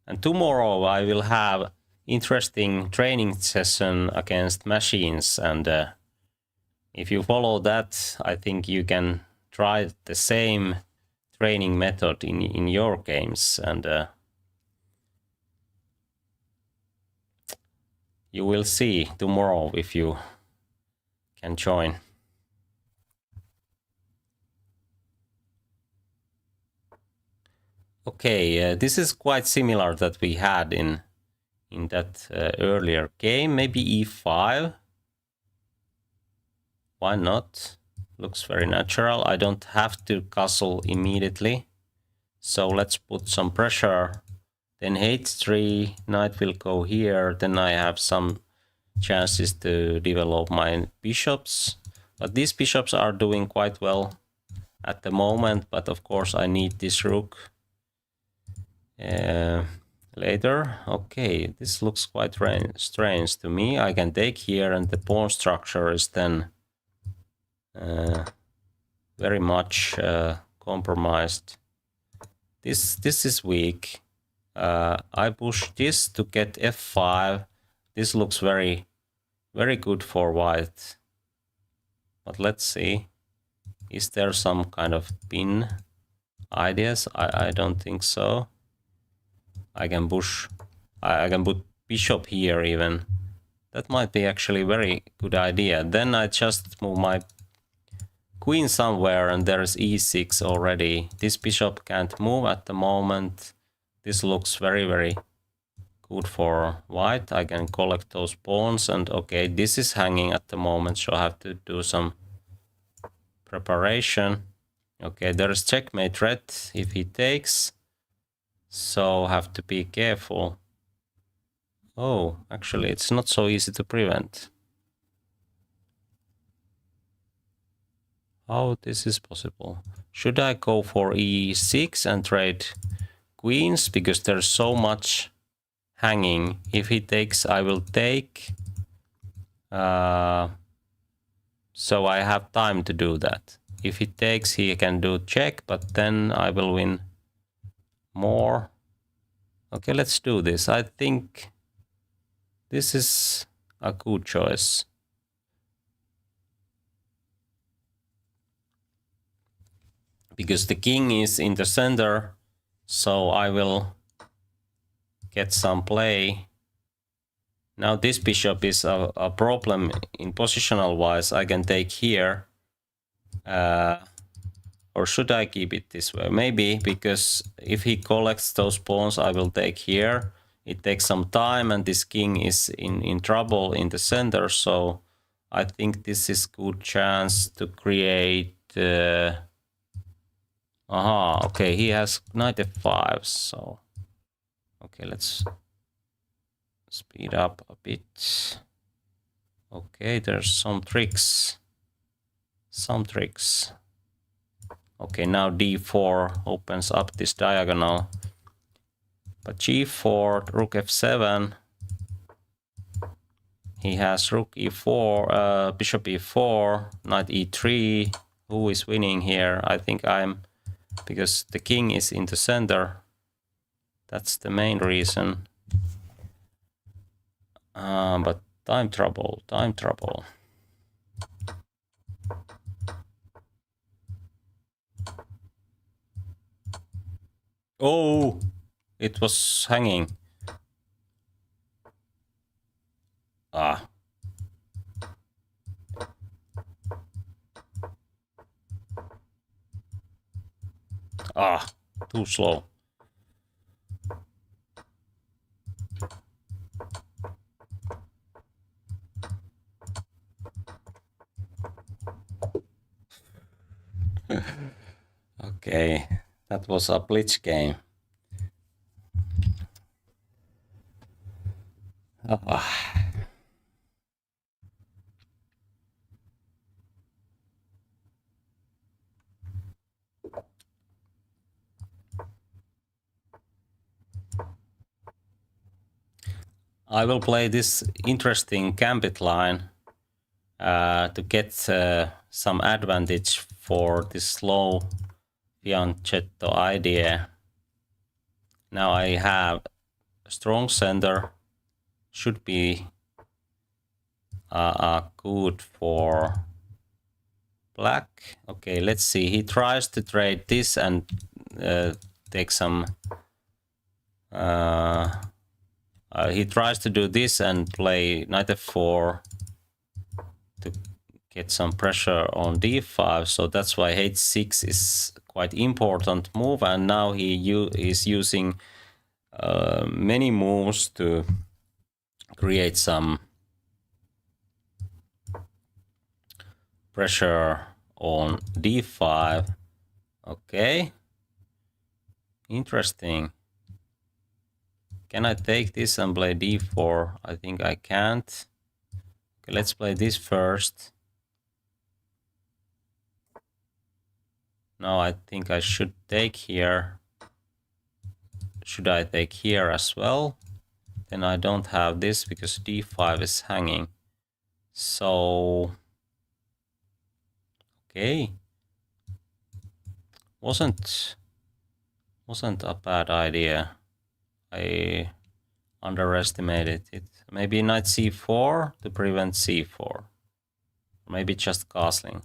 and tomorrow I will have interesting training session against machines, and if you follow that, I think you can try the same training method in your games, and you will see tomorrow if you can join. Okay, this is quite similar that we had in that earlier game. Maybe e5. Why not? Looks very natural. I don't have to castle immediately. So let's put some pressure. Then h3, knight will go here. Then I have some chances to develop my bishops. But these bishops are doing quite well at the moment. But of course I need this rook. later. Okay, this looks quite strange to me. I can take here and the pawn structure is then very much compromised. This is weak. I push this to get f5. This looks very good for white. But let's see. Is there some kind of pin ideas? I don't think so. I can push. I can put bishop here even. That might be actually a very good idea. Then I just move my queen somewhere and there's e6 already. This bishop can't move at the moment. This looks very good for white. I can collect those pawns and okay, this is hanging at the moment, so I have to do some preparation. Okay, there's checkmate red if he takes, so have to be careful. Oh, actually it's not so easy to prevent. How this is possible? Should I go for e6 and trade queens because there's so much hanging? If he takes, I will take. So I have time to do that. If he takes, he can do check, but then I will win more. Okay, let's do this. I think this is a good choice. Because the king is in the center, so I will get some play. Now this bishop is a problem in positional wise. I can take here. Or should I keep it this way? Maybe, because if he collects those pawns, I will take here. It takes some time and this king is in trouble in the center. So I think this is good chance to create... okay, he has knight f5, so... Okay, let's speed up a bit. Okay, there's some tricks. Okay, now d4 opens up this diagonal. But g4, rook f7. He has rook e4, bishop e4, knight e3. Who is winning here? I think I'm... Because the king is in the center. That's the main reason. But time trouble. Oh, it was hanging. Too slow. Okay, that was a blitz game. I will play this interesting gambit line to get some advantage for this slow fianchetto idea. Now I have a strong center, should be good for black. Okay, let's see. He tries to trade this and take some... he tries to do this and play knight f4 to get some pressure on d5. So that's why h6 is quite important move. And now he is using many moves to create some pressure on d5. Okay, interesting. Can I take this and play d4? I think I can't. Okay, let's play this first. No, I think I should take here. should I take here as well? Then I don't have this because d5 is hanging. So, okay. Wasn't a bad idea. I underestimated it. Maybe knight c4 to prevent c4. Maybe just castling.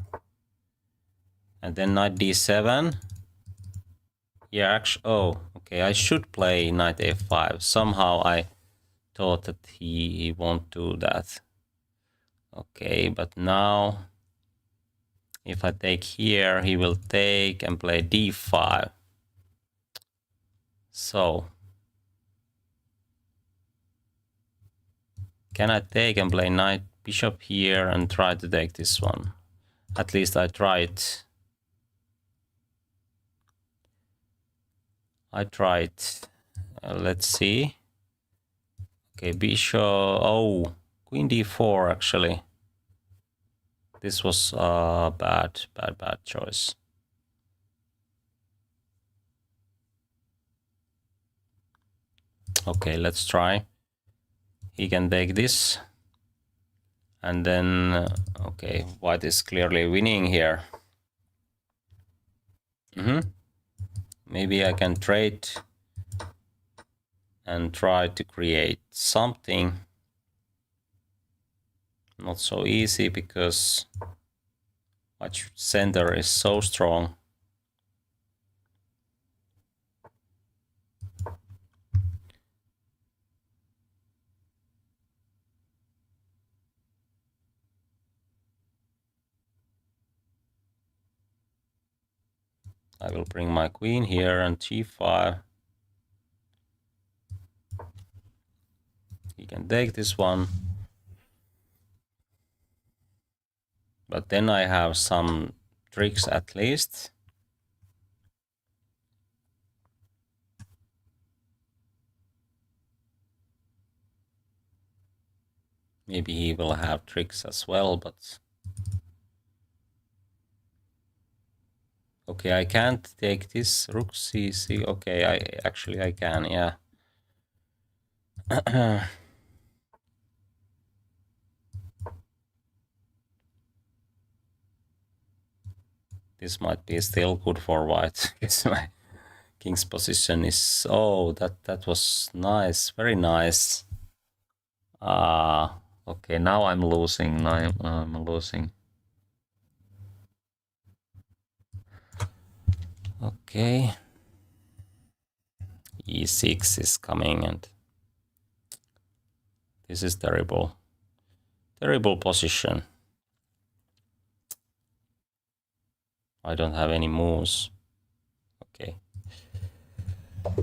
And then knight d7. Yeah, actually, oh, okay, I should play knight a5. Somehow I thought that he won't do that. Okay, but now if I take here, he will take and play d5. So, can I take and play knight bishop here and try to take this one? At least I tried. Let's see. Okay, bishop. Oh, queen d4 actually. This was a bad choice. Okay, let's try. He can take this. And then, okay, white is clearly winning here. Maybe I can trade and try to create something. Not so easy because white center is so strong. I will bring my queen here and g5. He can take this one. But then I have some tricks at least. Maybe he will have tricks as well, but... Okay, I can't take this rook c. Okay, I can, yeah. This might be still good for white. My king's position is... Oh, that was nice, very nice. Okay, now I'm losing. I'm losing. Okay. e6 is coming and this is terrible. Terrible position. I don't have any moves. Okay.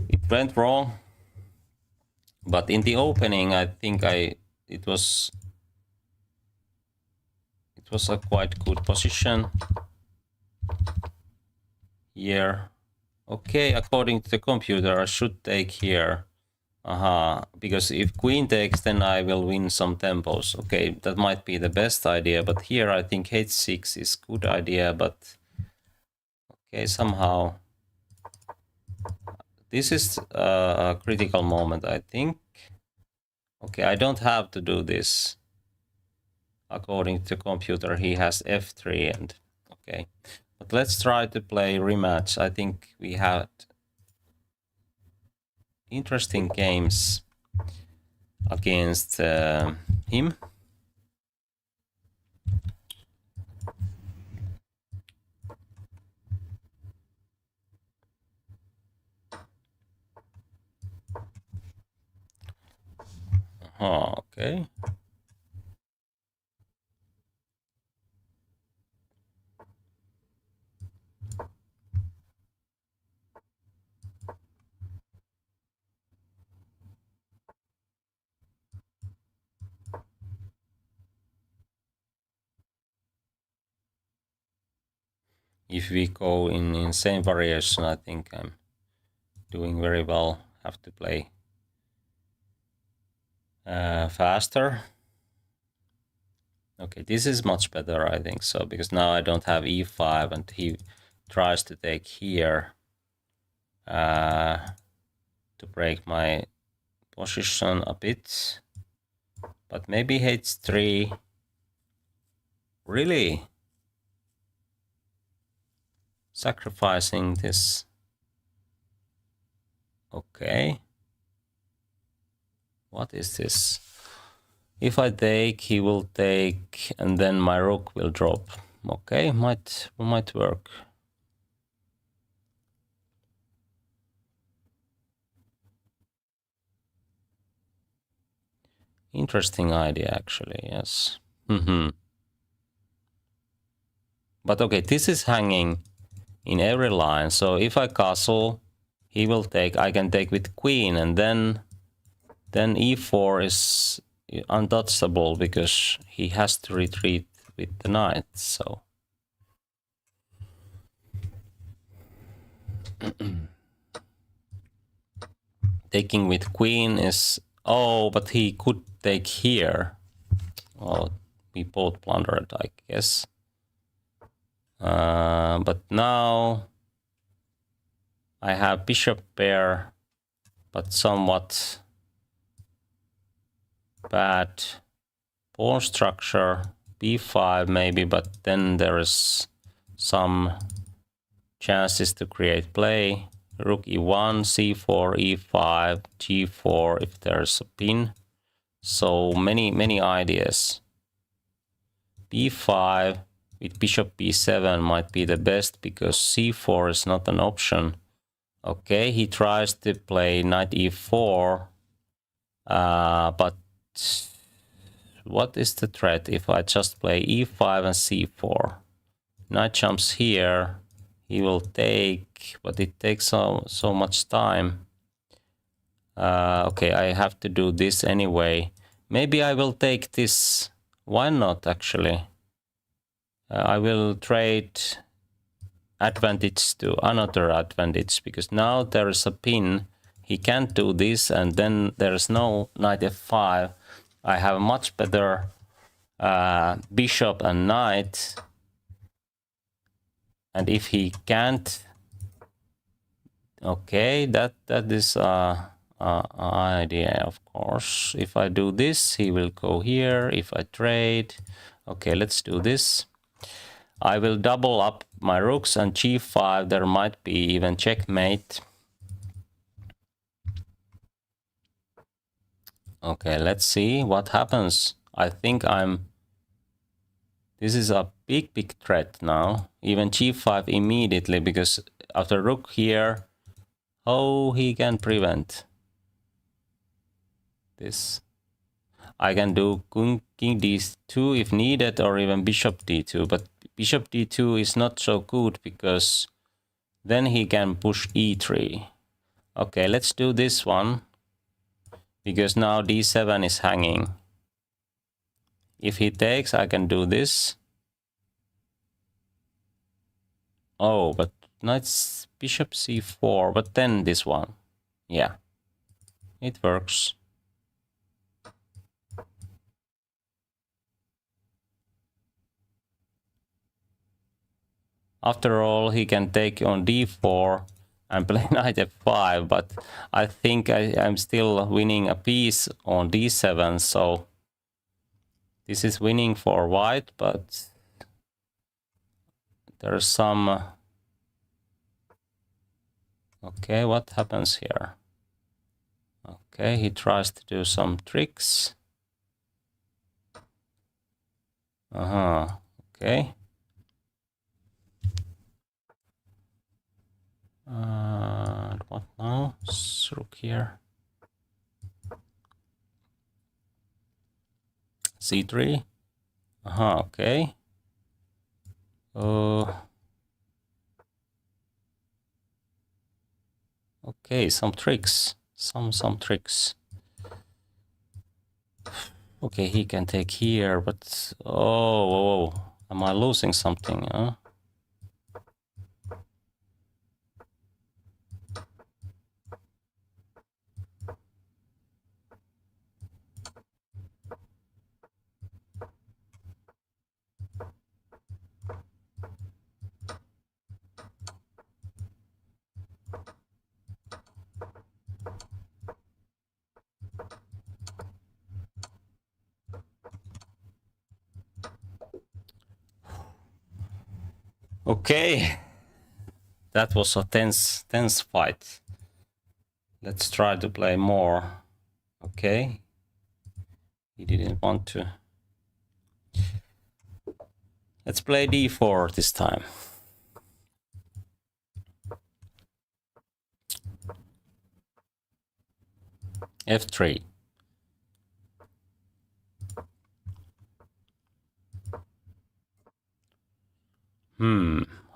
It went wrong. But in the opening, I think it was a quite good position here. Okay, according to the computer, I should take here. Because if queen takes, then I will win some tempos. Okay, that might be the best idea, but here I think h6 is good idea, but okay, somehow this is a critical moment, I think. Okay, I don't have to do this. According to the computer, he has f3 and okay. But let's try to play rematch. I think we had interesting games against him. Okay. If we go in same variation, I think I'm doing very well. Have to play faster. Okay, this is much better, I think so, because now I don't have e5 and he tries to take here. to break my position a bit. But maybe h3. Really? Sacrificing this. Okay. What is this? If I take, he will take, and then my rook will drop. Okay, might work. Interesting idea, actually, yes. But okay, this is hanging in every line, so if I castle, he will take, I can take with queen, and then e4 is untouchable because he has to retreat with the knight, so. Taking with queen is, oh, but he could take here. Well, we both blundered, I guess. But now I have bishop pair, but somewhat bad pawn structure. b5 maybe, but then there is some chances to create play. Rook e1, c4, e5, g4 if there's a pin. So many ideas. b5 with bishop b7 might be the best because c4 is not an option. Okay, he tries to play knight e4, but what is the threat if I just play e5 and c4? Knight jumps here, he will take, but it takes so much time. Okay, I have to do this anyway. Maybe I will take this. Why not, actually? I will trade advantage to another advantage, because now there is a pin. He can't do this, and then there is no knight f5. I have much better bishop and knight. And if he can't, okay, that is idea, of course. If I do this, he will go here. If I trade, okay, let's do this. I will double up my rooks, and g5, there might be even checkmate. Okay, let's see what happens. I think this is a big threat now. Even g5 immediately, because after rook here, oh, he can prevent this. I can do king d2 if needed, or even bishop d2, but bishop d2 is not so good because then he can push e3. Okay, let's do this one, because now d7 is hanging. If he takes, I can do this. Oh, but knight's bishop c4, but then this one. Yeah, it works. After all, he can take on d4 and play knight f5, but I think I'm still winning a piece on d7, so this is winning for white, but there's some... Okay, what happens here? Okay, he tries to do some tricks. Okay. What now? Rook here. c3. Okay. Okay, some tricks. Some tricks. Okay, he can take here, but oh, am I losing something? Huh? Okay, that was a tense fight. Let's try to play more. Okay, he didn't want to. Let's play d4 this time. f3.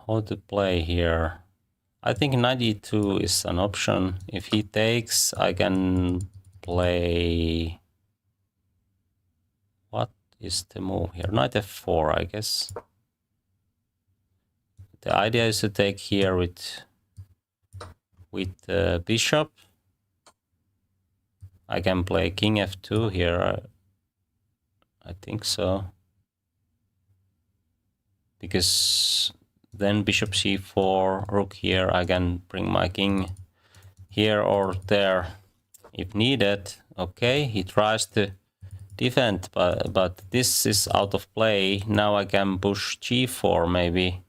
How to play here? I think knight e2 is an option. If he takes, I can play... What is the move here? Knight f4, I guess. The idea is to take here with the bishop. I can play king f2 here. I think so. Because then bishop c4, rook here, I can bring my king here or there if needed. Okay, he tries to defend, but this is out of play. Now I can push g4 maybe,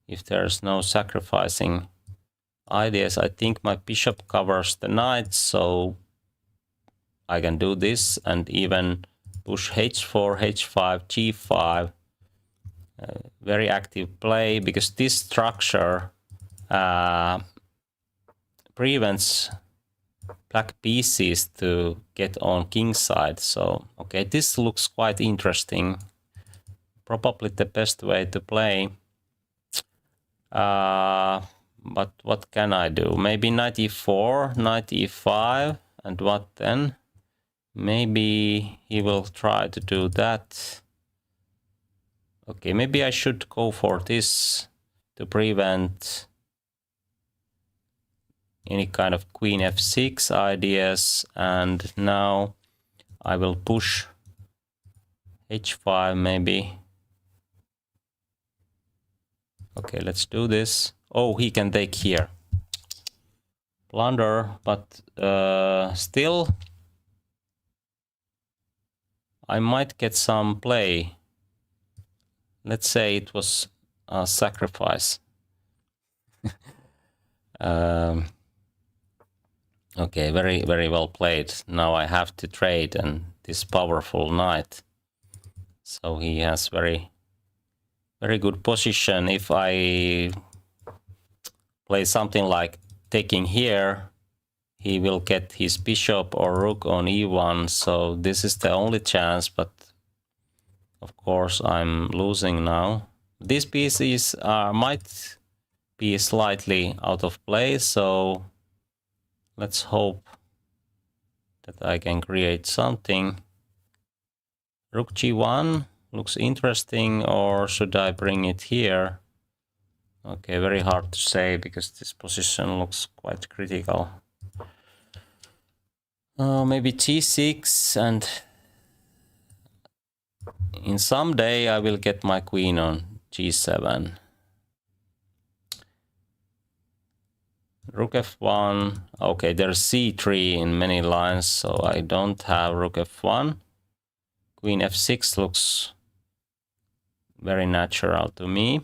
if there's no sacrificing ideas. I think my bishop covers the knight, so I can do this and even push h4, h5, g5. Very active play, because this structure prevents black pieces to get on king side. So, okay, this looks quite interesting. Probably the best way to play. But what can I do? Maybe knight e4, knight e5, and what then? Maybe he will try to do that. Okay, maybe I should go for this to prevent any kind of queen f6 ideas. And now I will push h5 maybe. Okay, let's do this. Oh, he can take here. Blunder, but still I might get some play. Let's say it was a sacrifice. Okay, very, very well played. Now I have to trade and this powerful knight. So he has very, very good position. If I play something like taking here, he will get his bishop or rook on e1. So this is the only chance, but of course I'm losing now. These pieces might be slightly out of play, so let's hope that I can create something. Rook g1 looks interesting, or should I bring it here? Okay, very hard to say because this position looks quite critical. Maybe g6, and in some day I will get my queen on g7. Rook f1. Okay, there's c3 in many lines, so I don't have rook f1. Queen f6 looks very natural to me.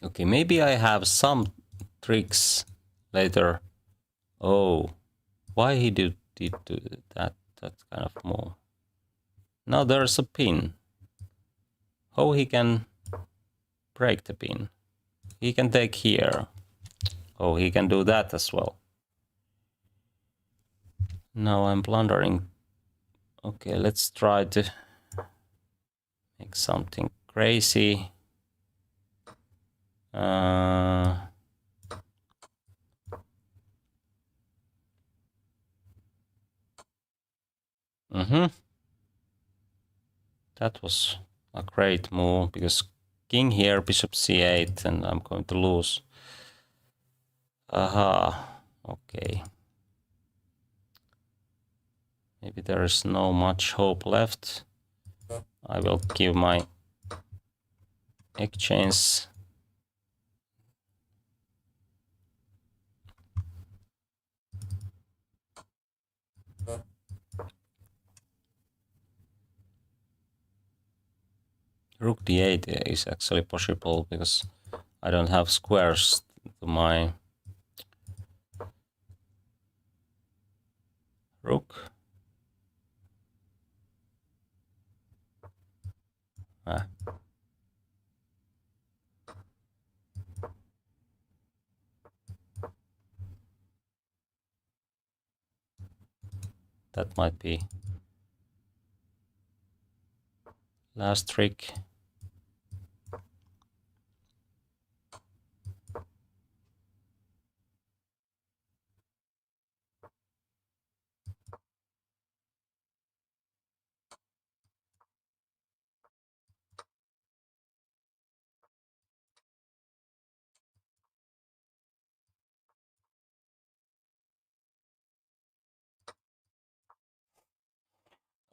Okay, maybe I have some tricks later. Oh, why he did do that kind of move? Now there's a pin. How he can break the pin? He can take here. Oh, he can do that as well. Now I'm blundering. Okay, let's try to make something crazy. That was a great move, because king here, bishop c8, and I'm going to lose. Aha, okay. Maybe there is no much hope left. I will give my exchange. Rook d8 is actually possible because I don't have squares to my rook. Ah. That might be last trick.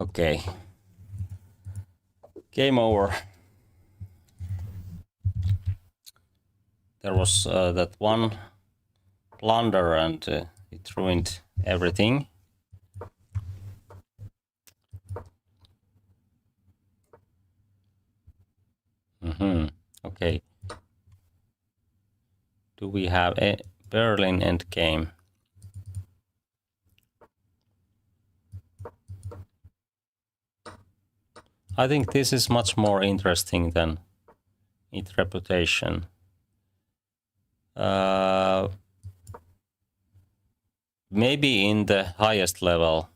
Okay. Game over. There was that one blunder and it ruined everything. Okay. Do we have a Berlin endgame? I think this is much more interesting than its reputation. Maybe in the highest level.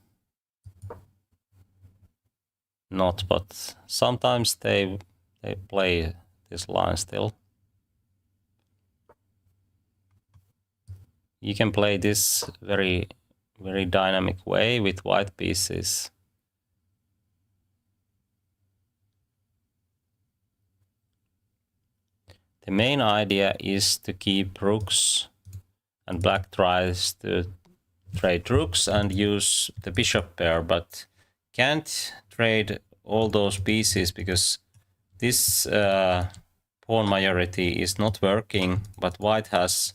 Not, but sometimes they play this line still. You can play this very dynamic way with white pieces. The main idea is to keep rooks, and black tries to trade rooks and use the bishop pair, but can't trade all those pieces because this pawn majority is not working, but white has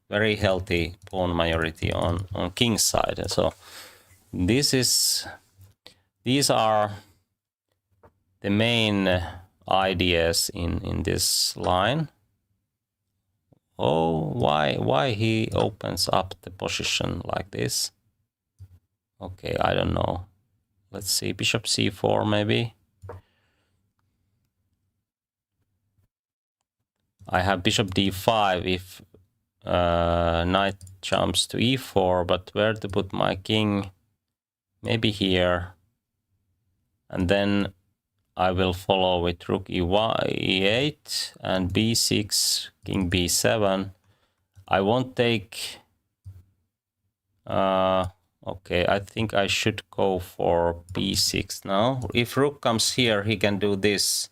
very healthy pawn majority on king's side. So these are the main ideas in this line. Oh, why he opens up the position like this? Okay, I don't know. Let's see, bishop c4 maybe. I have bishop d5 if knight jumps to e4, but where to put my king? Maybe here. And then I will follow with rook e8 and b6, king b7. I won't take... okay, I think I should go for b6 now. If rook comes here, he can do this.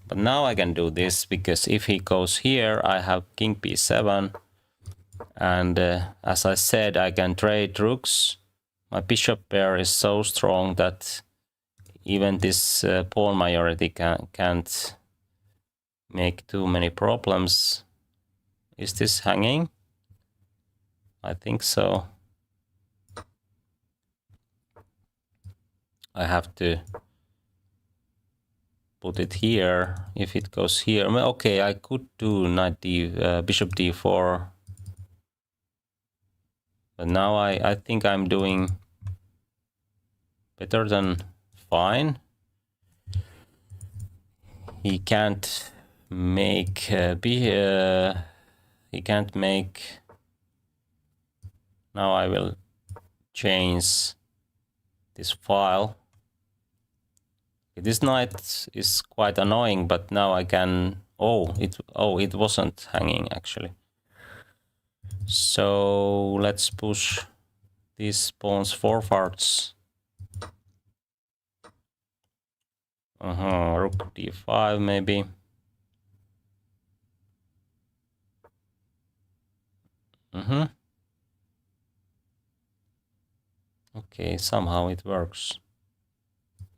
But now I can do this, because if he goes here, I have king b7. And as I said, I can trade rooks. My bishop pair is so strong that even this pawn majority can't make too many problems. Is this hanging? I think so. I have to put it here. If it goes here, okay, I could do bishop d4. But now I think I'm doing better than fine. He can't make he can't make. Now I will change this file. This knight is quite annoying, but now I can. It wasn't hanging actually. So let's push these pawns forwards. Rook d5 maybe. Okay, somehow it works.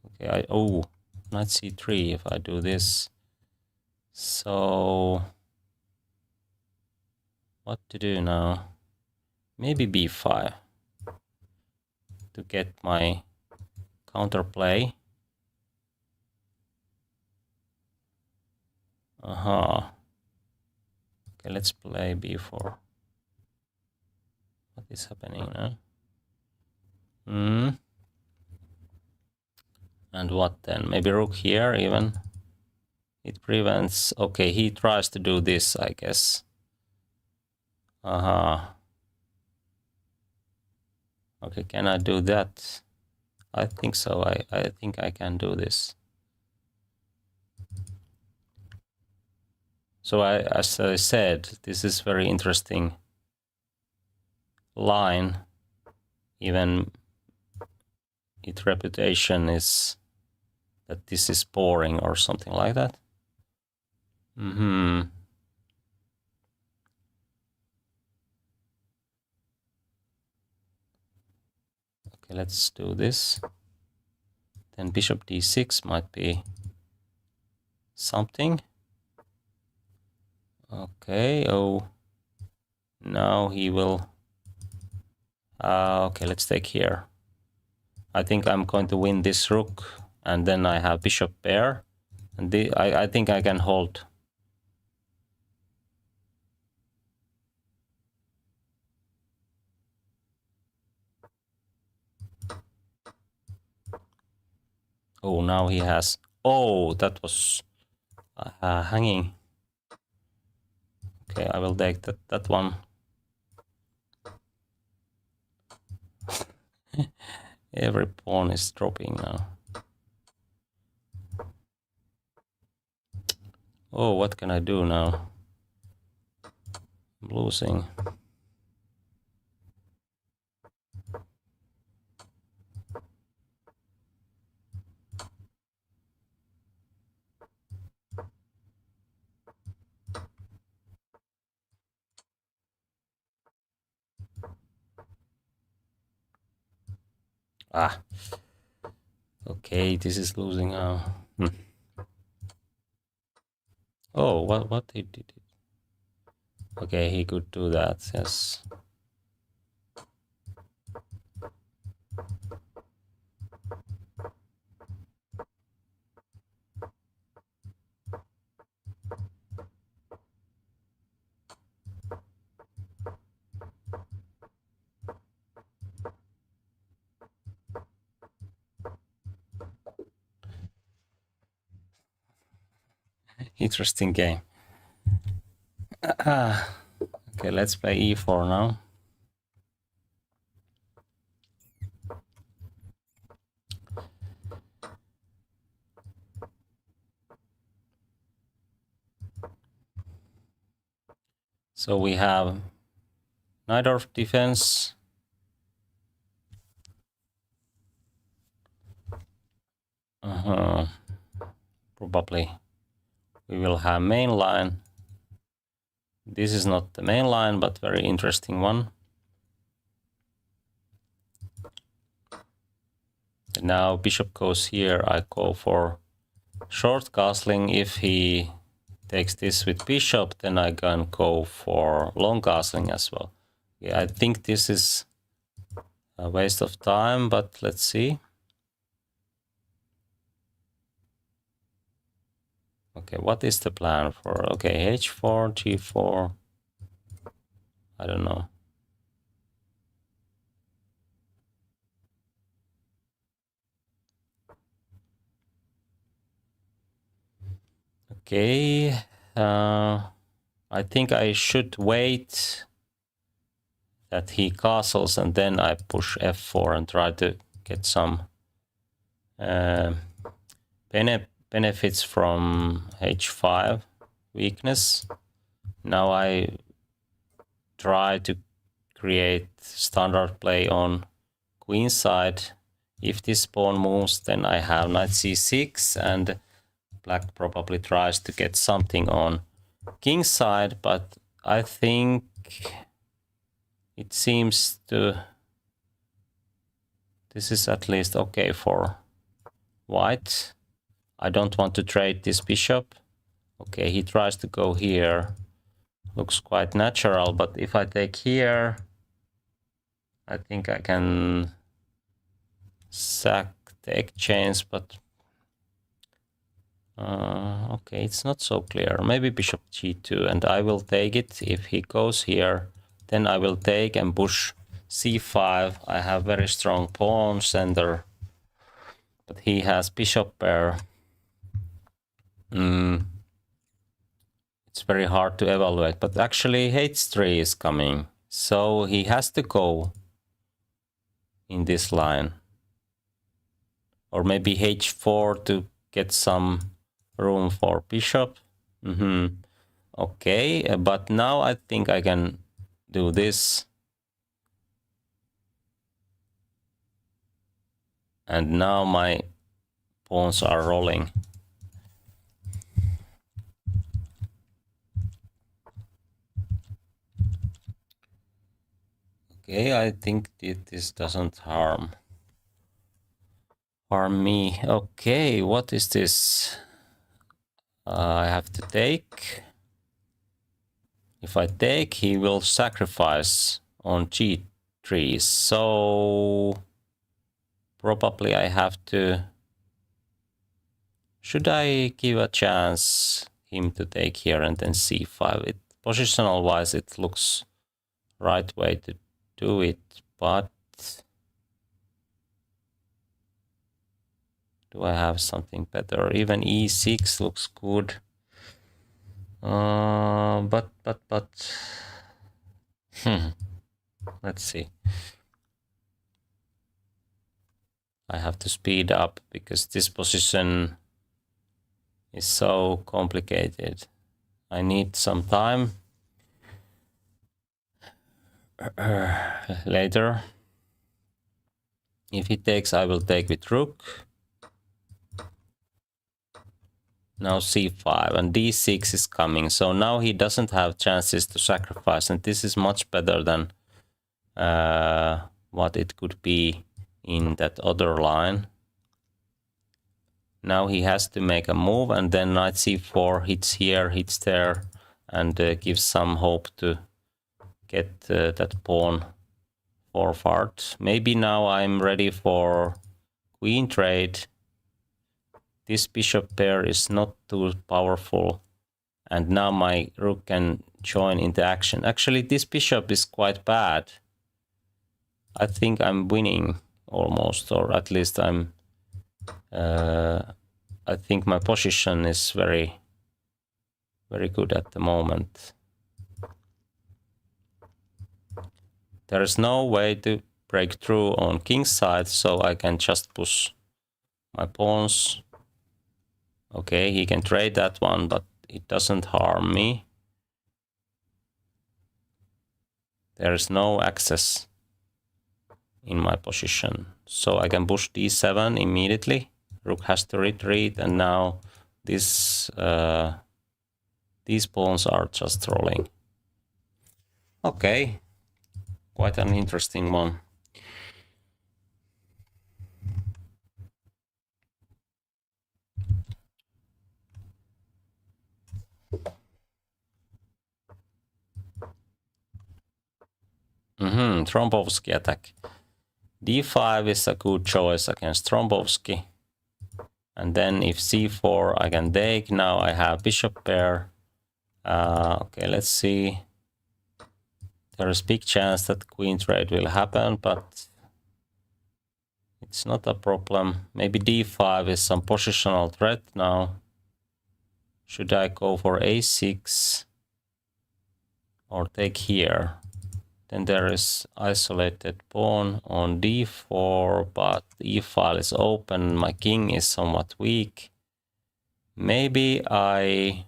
Okay, knight c3 if I do this. So what to do now? Maybe b5 to get my counterplay. Okay, let's play b4. What is happening now? And what then? Maybe rook here even? It prevents... Okay, he tries to do this, I guess. Okay, can I do that? I think so. I think I can do this. So as I said, this is very interesting line. Even its reputation is that this is boring or something like that. Okay, let's do this. Then bishop d6 might be something. Okay, oh, now he will... okay, let's take here. I think I'm going to win this rook, and then I have bishop pair, and I think I can hold. Oh, now he has... Oh, that was hanging. Okay, I will take that one. Every pawn is dropping now. Oh, what can I do now? I'm losing. Okay, this is losing now. Oh, what he did? Okay, he could do that, yes. Interesting game. Okay, let's play e4 now. So we have Najdorf defense. Probably we will have main line. This is not the main line, but very interesting one. And now bishop goes here. I go for short castling. If he takes this with bishop, then I can go for long castling as well. Yeah, I think this is a waste of time, but let's see. Okay, what is the plan for... Okay, h4, g4. I don't know. Okay, I think I should wait that he castles and then I push f4 and try to get some benefits from h5 weakness. Now I try to create standard play on queen side. If this pawn moves, then I have knight c6, and black probably tries to get something on king side, but I think it seems to... This is at least okay for white. I don't want to trade this bishop. Okay, he tries to go here. Looks quite natural, but if I take here, I think I can sack the exchange, but Okay, it's not so clear. Maybe bishop g2, and I will take it. If he goes here, then I will take and push c5. I have very strong pawn center, but he has bishop pair. It's very hard to evaluate, but actually h3 is coming, so he has to go in this line. Or maybe h4 to get some room for bishop. Okay, but now I think I can do this. And now my pawns are rolling. Okay, I think this doesn't harm me. Okay, what is this? I have to take. If I take, he will sacrifice on g3. So probably I have to... Should I give a chance him to take here and then c5? Positional wise, it looks right way to do it, but do I have something better? Even e6 looks good. But let's see. I have to speed up because this position is so complicated. I need some time later. If he takes, I will take with rook. Now c5 and d6 is coming. So now he doesn't have chances to sacrifice, and this is much better than what it could be in that other line. Now he has to make a move, and then knight c4 hits here, hits there, and gives some hope to get that pawn forward. Maybe now I'm ready for queen trade. This bishop pair is not too powerful, and now my rook can join into action. Actually, this bishop is quite bad. I think I'm winning almost, or at least I'm... I think my position is very good at the moment. There is no way to break through on king's side, so I can just push my pawns. Okay, he can trade that one, but it doesn't harm me. There is no access in my position, so I can push d7 immediately. Rook has to retreat, and now this these pawns are just rolling. Okay, quite an interesting one. Trombowski attack. d5 is a good choice against Trombowski. And then if c4 I can take. Now I have bishop pair. Okay, let's see. There is big chance that queen trade will happen, but it's not a problem. Maybe d5 is some positional threat now. Should I go for a6 or take here? Then there is isolated pawn on d4, but the e-file is open. My king is somewhat weak. Maybe I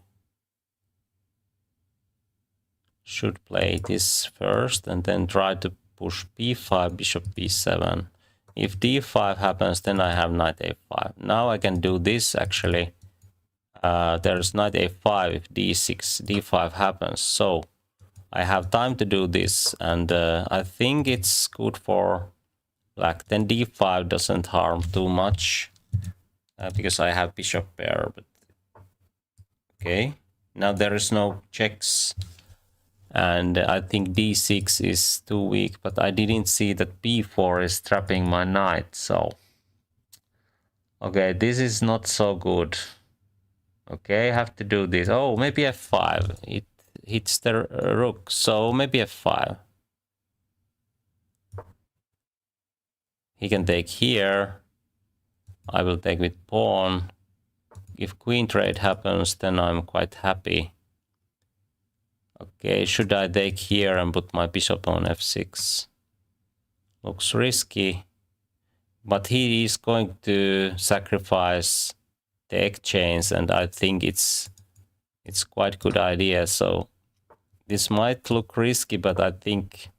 should play this first and then try to push b5, bishop b7. If d5 happens, then I have knight a5. Now I can do this actually. There's knight a5 if d6, d5 happens. So I have time to do this, and I think it's good for black. Then d5 doesn't harm too much because I have bishop pair. But okay, now there is no checks, and I think d6 is too weak, but I didn't see that b4 is trapping my knight. So okay, this is not so good. Okay, I have to do this. Oh, maybe f5. It hits the rook, so maybe f5. He can take here. I will take with pawn. If queen trade happens, then I'm quite happy. Okay, should I take here and put my bishop on f6? Looks risky. But he is going to sacrifice the exchange, and I think it's quite good idea. So this might look risky, but I think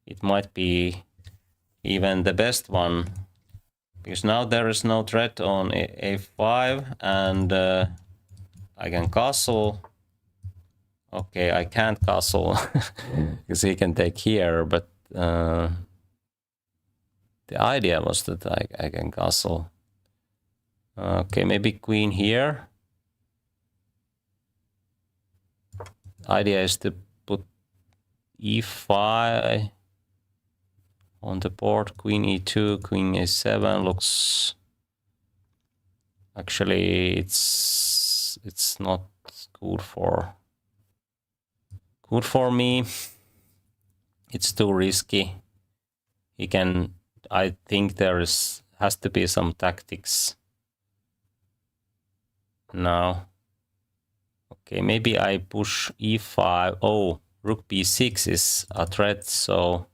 it might be even the best one, because now there is no threat on a5, and I can castle. Okay, I can't castle because he can take here, but the idea was that I can castle. Okay, maybe queen here. Idea is to put e5 on the board, queen e2, queen a7 looks... Actually, it's not good for me. It's too risky. He can... I think there has to be some tactics now. Okay, maybe I push e5. Oh, rook b6 is a threat, so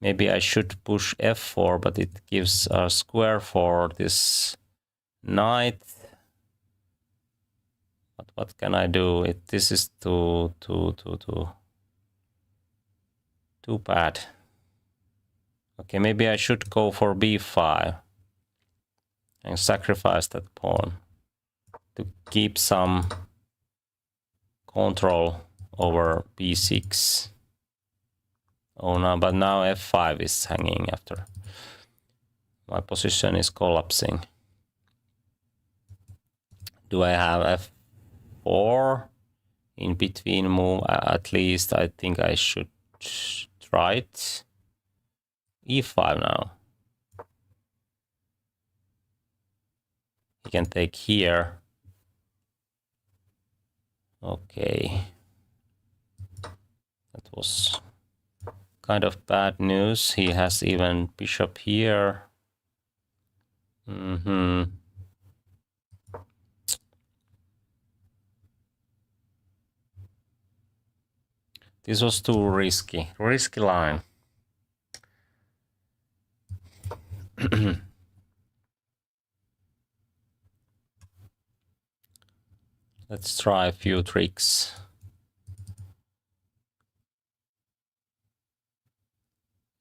maybe I should push f4, but it gives a square for this knight. But what can I do? This is too bad. Okay, maybe I should go for b5 and sacrifice that pawn to keep some control over b6. Oh no, but now f5 is hanging after. My position is collapsing. Do I have f4 in between move? At least I think I should try it. e5 now. He can take here. Okay. That was kind of bad news. He has even bishop here. This was too risky. Risky line. Let's try a few tricks.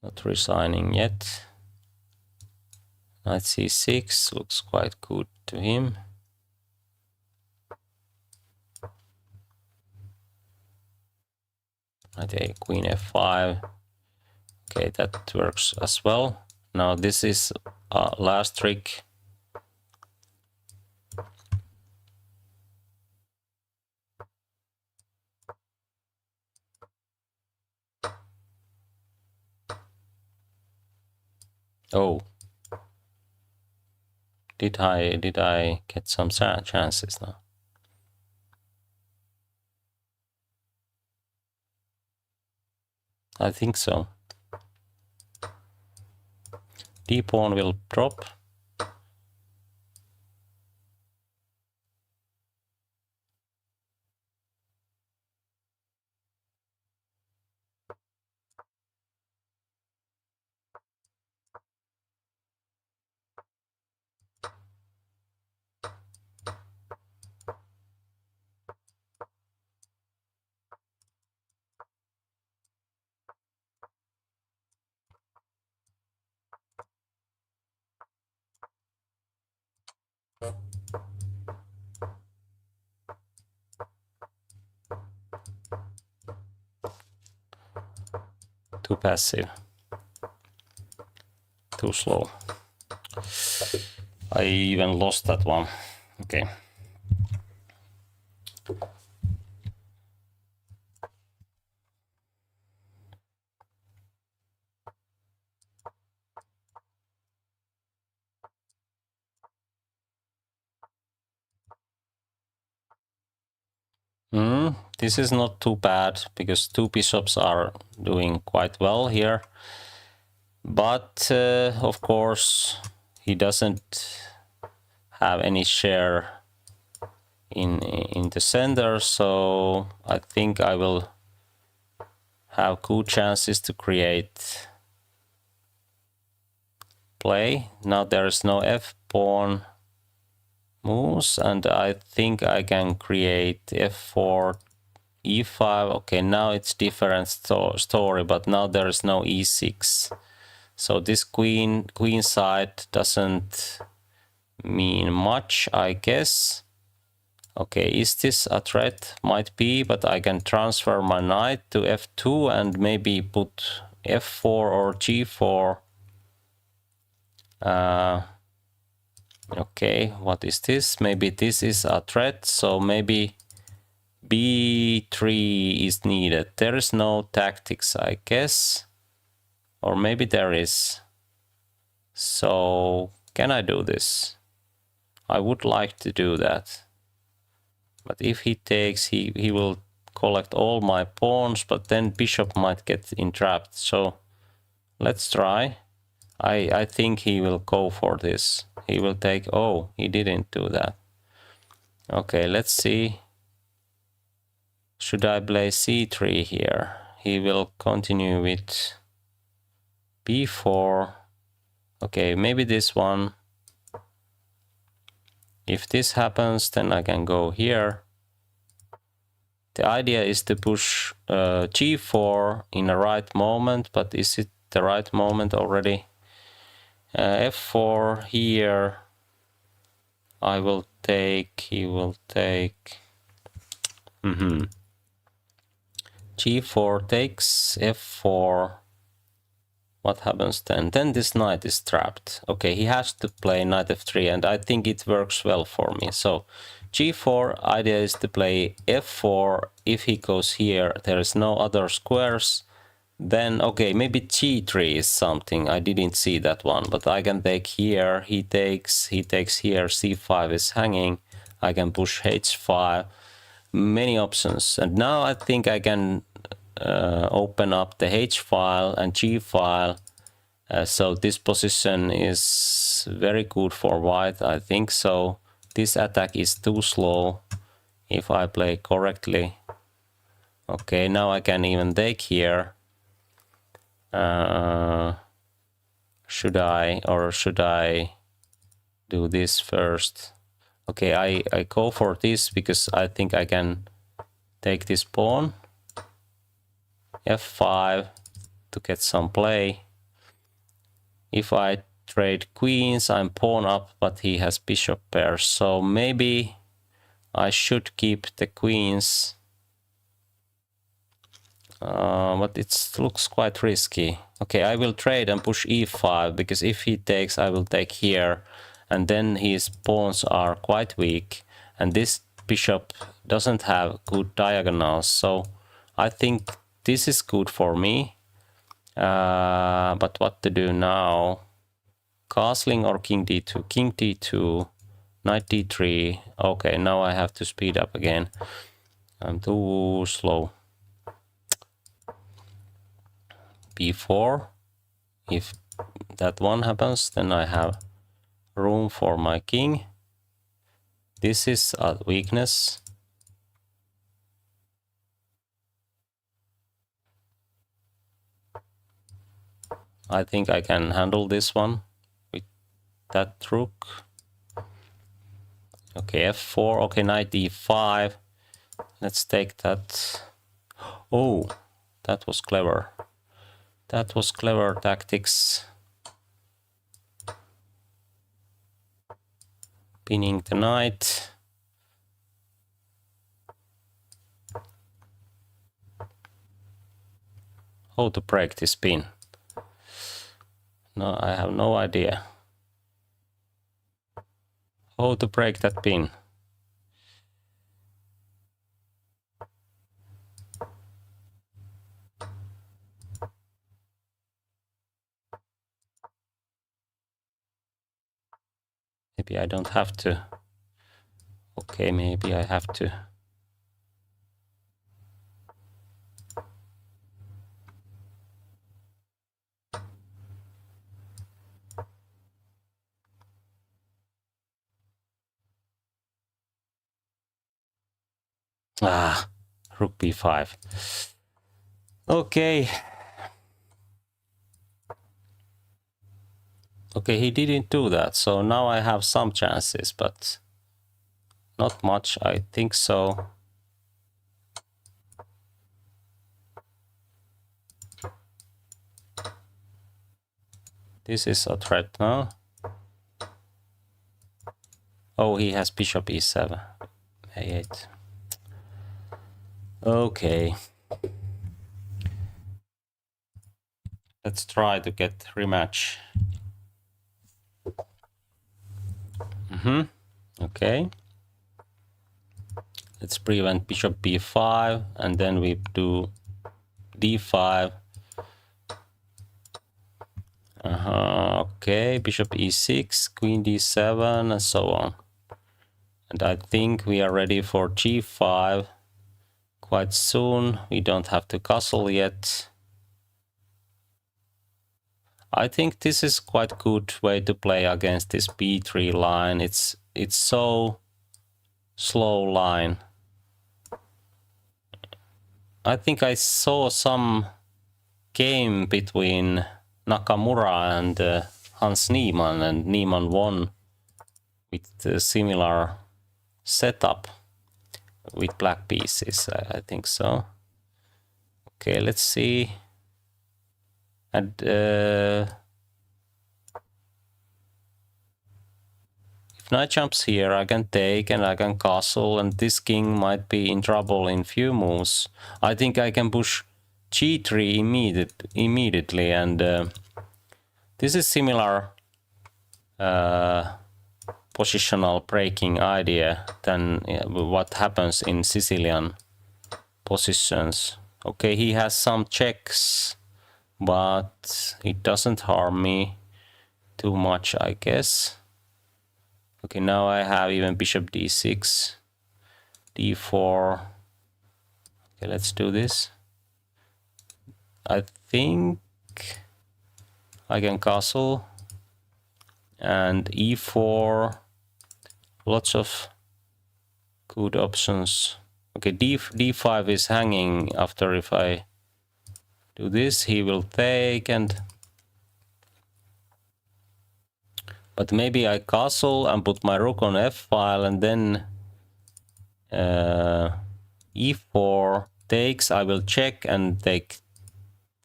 Not resigning yet. Knight c6 looks quite good to him. I take queen f5. Okay, that works as well. Now this is last trick. Oh, did I get some chances now? I think so. D pawn will drop. Too passive. Too slow. I even lost that one. Okay. This is not too bad because two bishops are doing quite well here. But of course, he doesn't have any share in the center, so I think I will have good chances to create play. Now there is no f pawn moves, and I think I can create f4 e5. Okay, now it's different story, but now there is no e6, so this queen side doesn't mean much, I guess. Okay, is this a threat? Might be, but I can transfer my knight to f2 and maybe put f4 or g4. Okay, what is this? Maybe this is a threat, so maybe b3 is needed. There is no tactics, I guess. Or maybe there is. So, can I do this? I would like to do that. But if he takes, he will collect all my pawns, but then bishop might get entrapped. So let's try. I think he will go for this. He will take, oh, he didn't do that. Okay, let's see. Should I play c3 here? He will continue with b4. Okay, maybe this one. If this happens, then I can go here. The idea is to push g4 in the right moment, but is it the right moment already? f4 here. I will take, he will take. g4 takes f4. What happens then? Then this knight is trapped. Okay, he has to play knight f3, and I think it works well for me. So g4, idea is to play f4. If he goes here, there is no other squares. Then, okay, maybe g3 is something. I didn't see that one, but I can take here. He takes here. c5 is hanging. I can push h5. Many options. And now I think I can open up the h file and g file. So this position is very good for white, I think so. This attack is too slow if I play correctly. Okay, now I can even take here. Should I do this first? Okay, I go for this because I think I can take this pawn. f5 to get some play. If I trade queens, I'm pawn up, but he has bishop pairs, so maybe I should keep the queens. But it looks quite risky. Okay, I will trade and push e5, because if he takes, I will take here, and then his pawns are quite weak, and this bishop doesn't have good diagonals, so I think this is good for me. But what to do now? Castling or king d2? King d2, knight d3. Okay, now I have to speed up again. I'm too slow. b4. If that one happens, then I have room for my king. This is a weakness. I think I can handle this one with that rook. Okay, f4. Okay, knight d5. Let's take that. Oh, that was clever. That was clever tactics. Pinning the knight. How to break this pin? No, I have no idea. How to break that pin? Maybe I don't have to. Okay, maybe I have to. Ah, rook b5. Okay. Okay, he didn't do that, so now I have some chances, but not much, I think so. This is a threat now. Oh, he has bishop e7. a8. Okay. Let's try to get rematch. Okay. Let's prevent bishop b5, and then we do d5. Okay, bishop e6, queen d7, and so on. And I think we are ready for g5 quite soon. We don't have to castle yet. I think this is quite good way to play against this b3 line. It's so slow line. I think I saw some game between Nakamura and Hans Niemann, and Niemann won with a similar setup with black pieces. I think so. Okay, let's see. And if knight jumps here, I can take and I can castle, and this king might be in trouble in few moves. I think I can push g3 immediately, and this is similar positional breaking idea than what happens in Sicilian positions. Okay, he has some checks, but it doesn't harm me too much, I guess. Okay, now I have even bishop d6, d4. Okay, let's do this. I think I can castle, and e4, lots of good options. Okay, d5 is hanging after. If I do this, he will take, and but maybe I castle and put my rook on f file, and then e4 takes. I will check and take,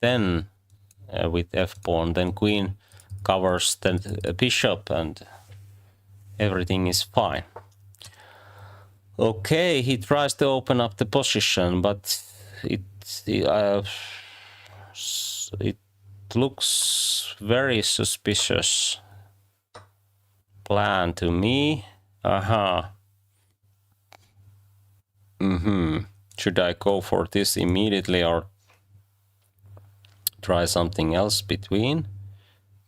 then with f pawn, then queen covers the bishop, and everything is fine. Okay, he tries to open up the position, but it looks very suspicious plan to me. Should I go for this immediately or try something else between?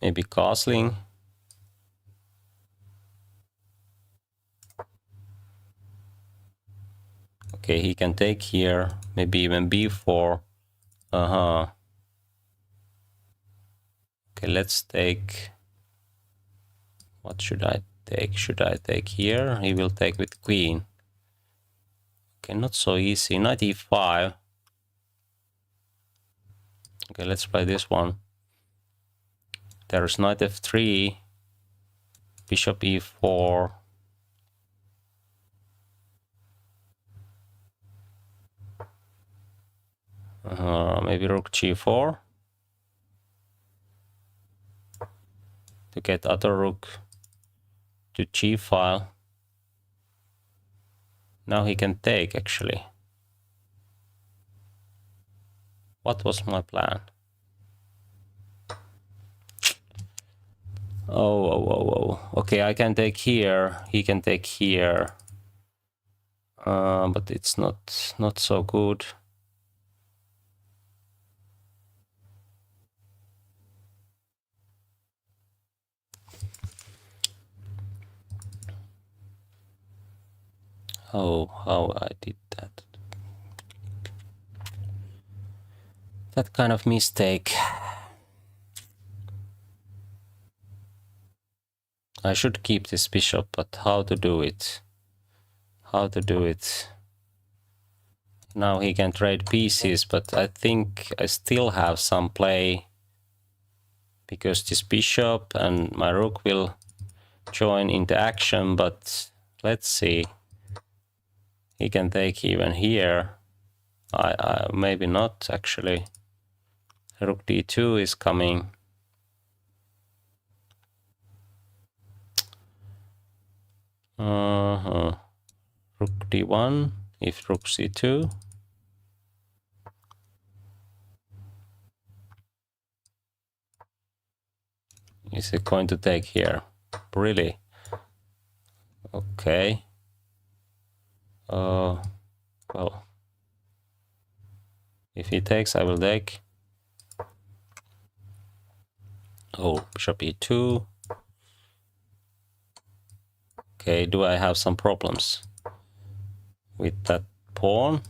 Maybe castling. Okay, he can take here, maybe even b4. Okay, let's take. What should I take? Should I take here? He will take with queen. Okay, not so easy. Knight e5. Okay, let's play this one. There's knight f3, bishop e4. Maybe rook g4 to get other rook to g file. Now he can take, actually. What was my plan? Oh. Okay, I can take here. He can take here. But it's not so good. Oh, how I did that. That kind of mistake. I should keep this bishop, but how to do it? How to do it? Now he can trade pieces, but I think I still have some play because this bishop and my rook will join into action, but let's see. He can take even here. I maybe not actually. Rook d2 is coming. Rook d1 if rook c2. Is it going to take here? Really? Okay. Well, if he takes, I will take. Oh, bishop e2. Okay, do I have some problems with that pawn?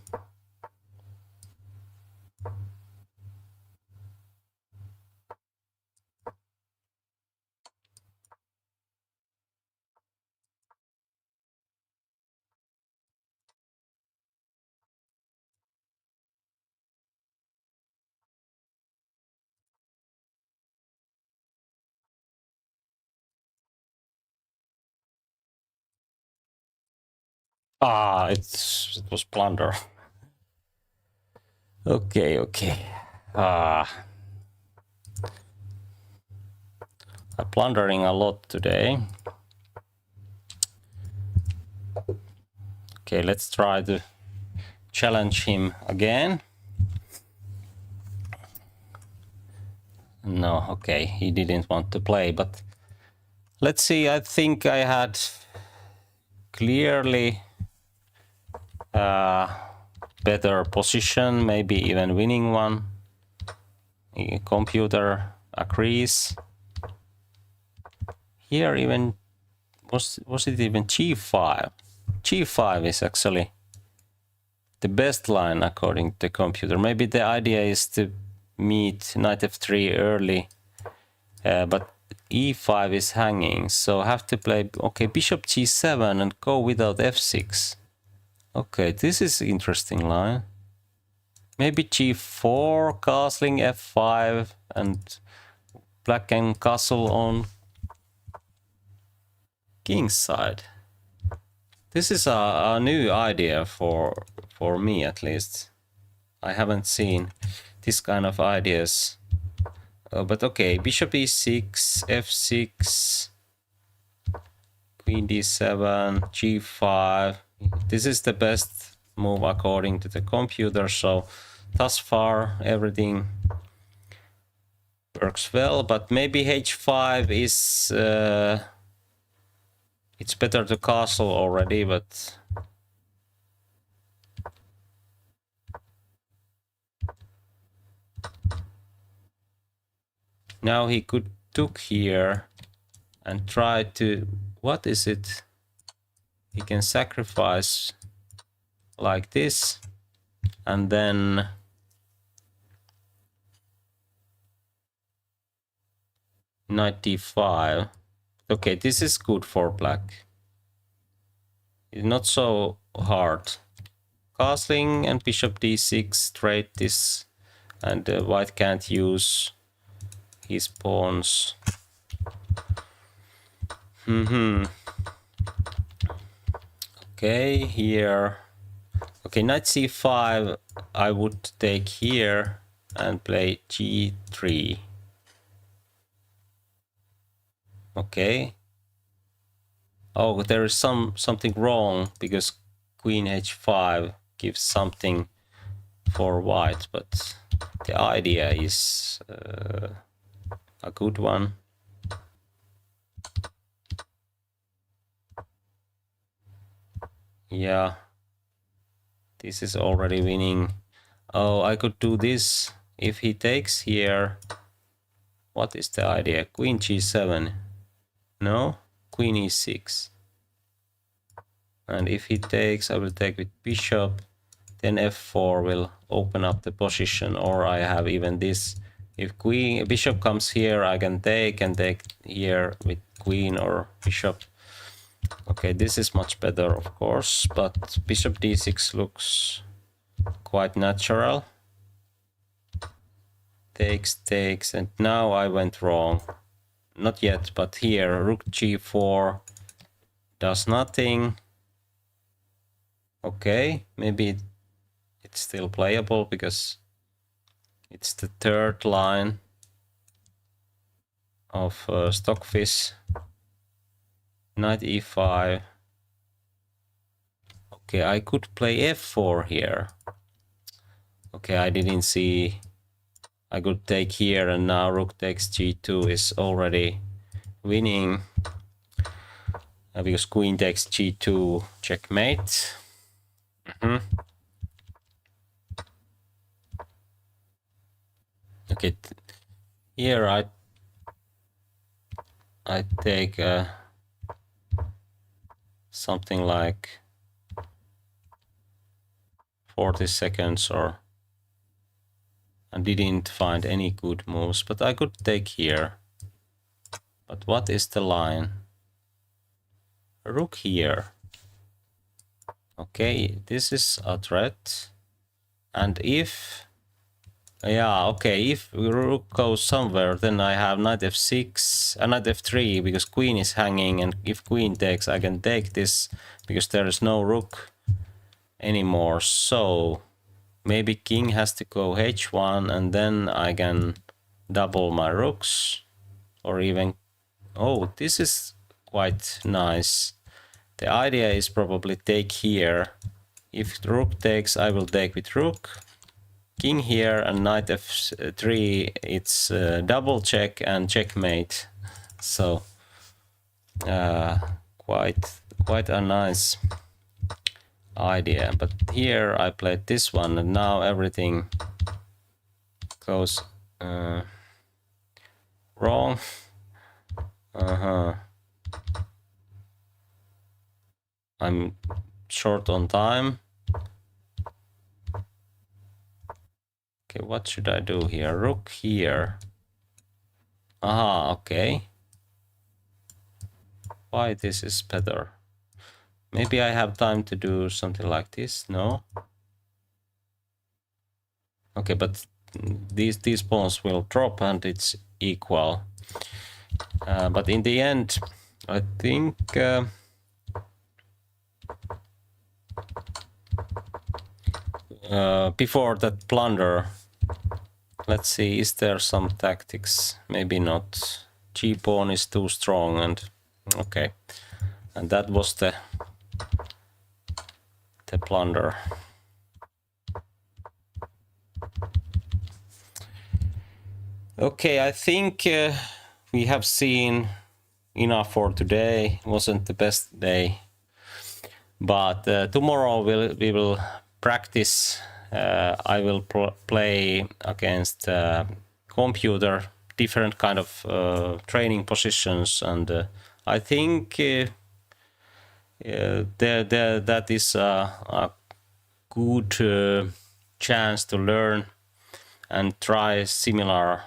Ah, it was blunder. Okay. I'm blundering a lot today. Okay, let's try to challenge him again. No, okay, he didn't want to play, but let's see. I think I had clearly better position, maybe even winning one. The computer agrees. Here even was it even g5? G5 is actually the best line according to the computer. Maybe the idea is to meet knight f3 early, but e5 is hanging, so I have to play, okay, bishop g7 and go without f6. Okay, this is interesting line. Maybe g4, castling f5, and black can castle on king's side. This is a new idea for me, at least. I haven't seen this kind of ideas. But okay, bishop e6, f6, queen d7, g5. This is the best move according to the computer, so thus far everything works well, but maybe h5 is it's better to castle already, but now he could took here and try to, what is it? He can sacrifice like this and then knight d5. Okay, this is good for black. It's not so hard. Castling and bishop d6 trade this, and white can't use his pawns. Okay, here. Okay, knight c5 I would take here and play g3. Okay. Oh, there is something wrong because queen h5 gives something for white, but the idea is a good one. Yeah, this is already winning. Oh, I could do this if he takes here. What is the idea? Queen g7. No, queen e6. And if he takes, I will take with bishop. Then f4 will open up the position, or I have even this. If bishop comes here, I can take here with queen or bishop. Okay, this is much better, of course, but bishop d6 looks quite natural. Takes, and now I went wrong. Not yet, but here, rook g4 does nothing. Okay, maybe it's still playable because it's the third line of Stockfish. Knight e5. Okay, I could play f4 here. Okay, I didn't see. I could take here, and now rook takes g2 is already winning. Because queen takes g2, checkmate. Okay, here I take something like 40 seconds, or I didn't find any good moves, but I could take here. But what is the line? Rook here. Okay, this is a threat. And if, yeah, okay, if rook goes somewhere, then I have knight f6 and knight f3 because queen is hanging, and if queen takes, I can take this because there is no rook anymore. So maybe king has to go h1, and then I can double my rooks, or even, oh, this is quite nice. The idea is probably take here. If rook takes, I will take with rook. King here and knight f3, it's double check and checkmate. So quite a nice idea. But here I played this one, and now everything goes wrong. I'm short on time. Okay, what should I do here? Rook here. Aha, okay. Why this is better? Maybe I have time to do something like this. No? Okay, but these pawns will drop and it's equal. But in the end, I think before that blunder, let's see, is there some tactics? Maybe not. G pawn is too strong, and okay, and that was the blunder. Okay, I think we have seen enough for today. It wasn't the best day, but tomorrow we will practice. I will play against computer, different kind of training positions, and I think that is a good chance to learn and try similar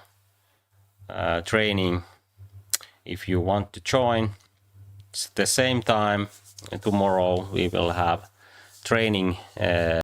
training if you want to join. It's the same time tomorrow we will have training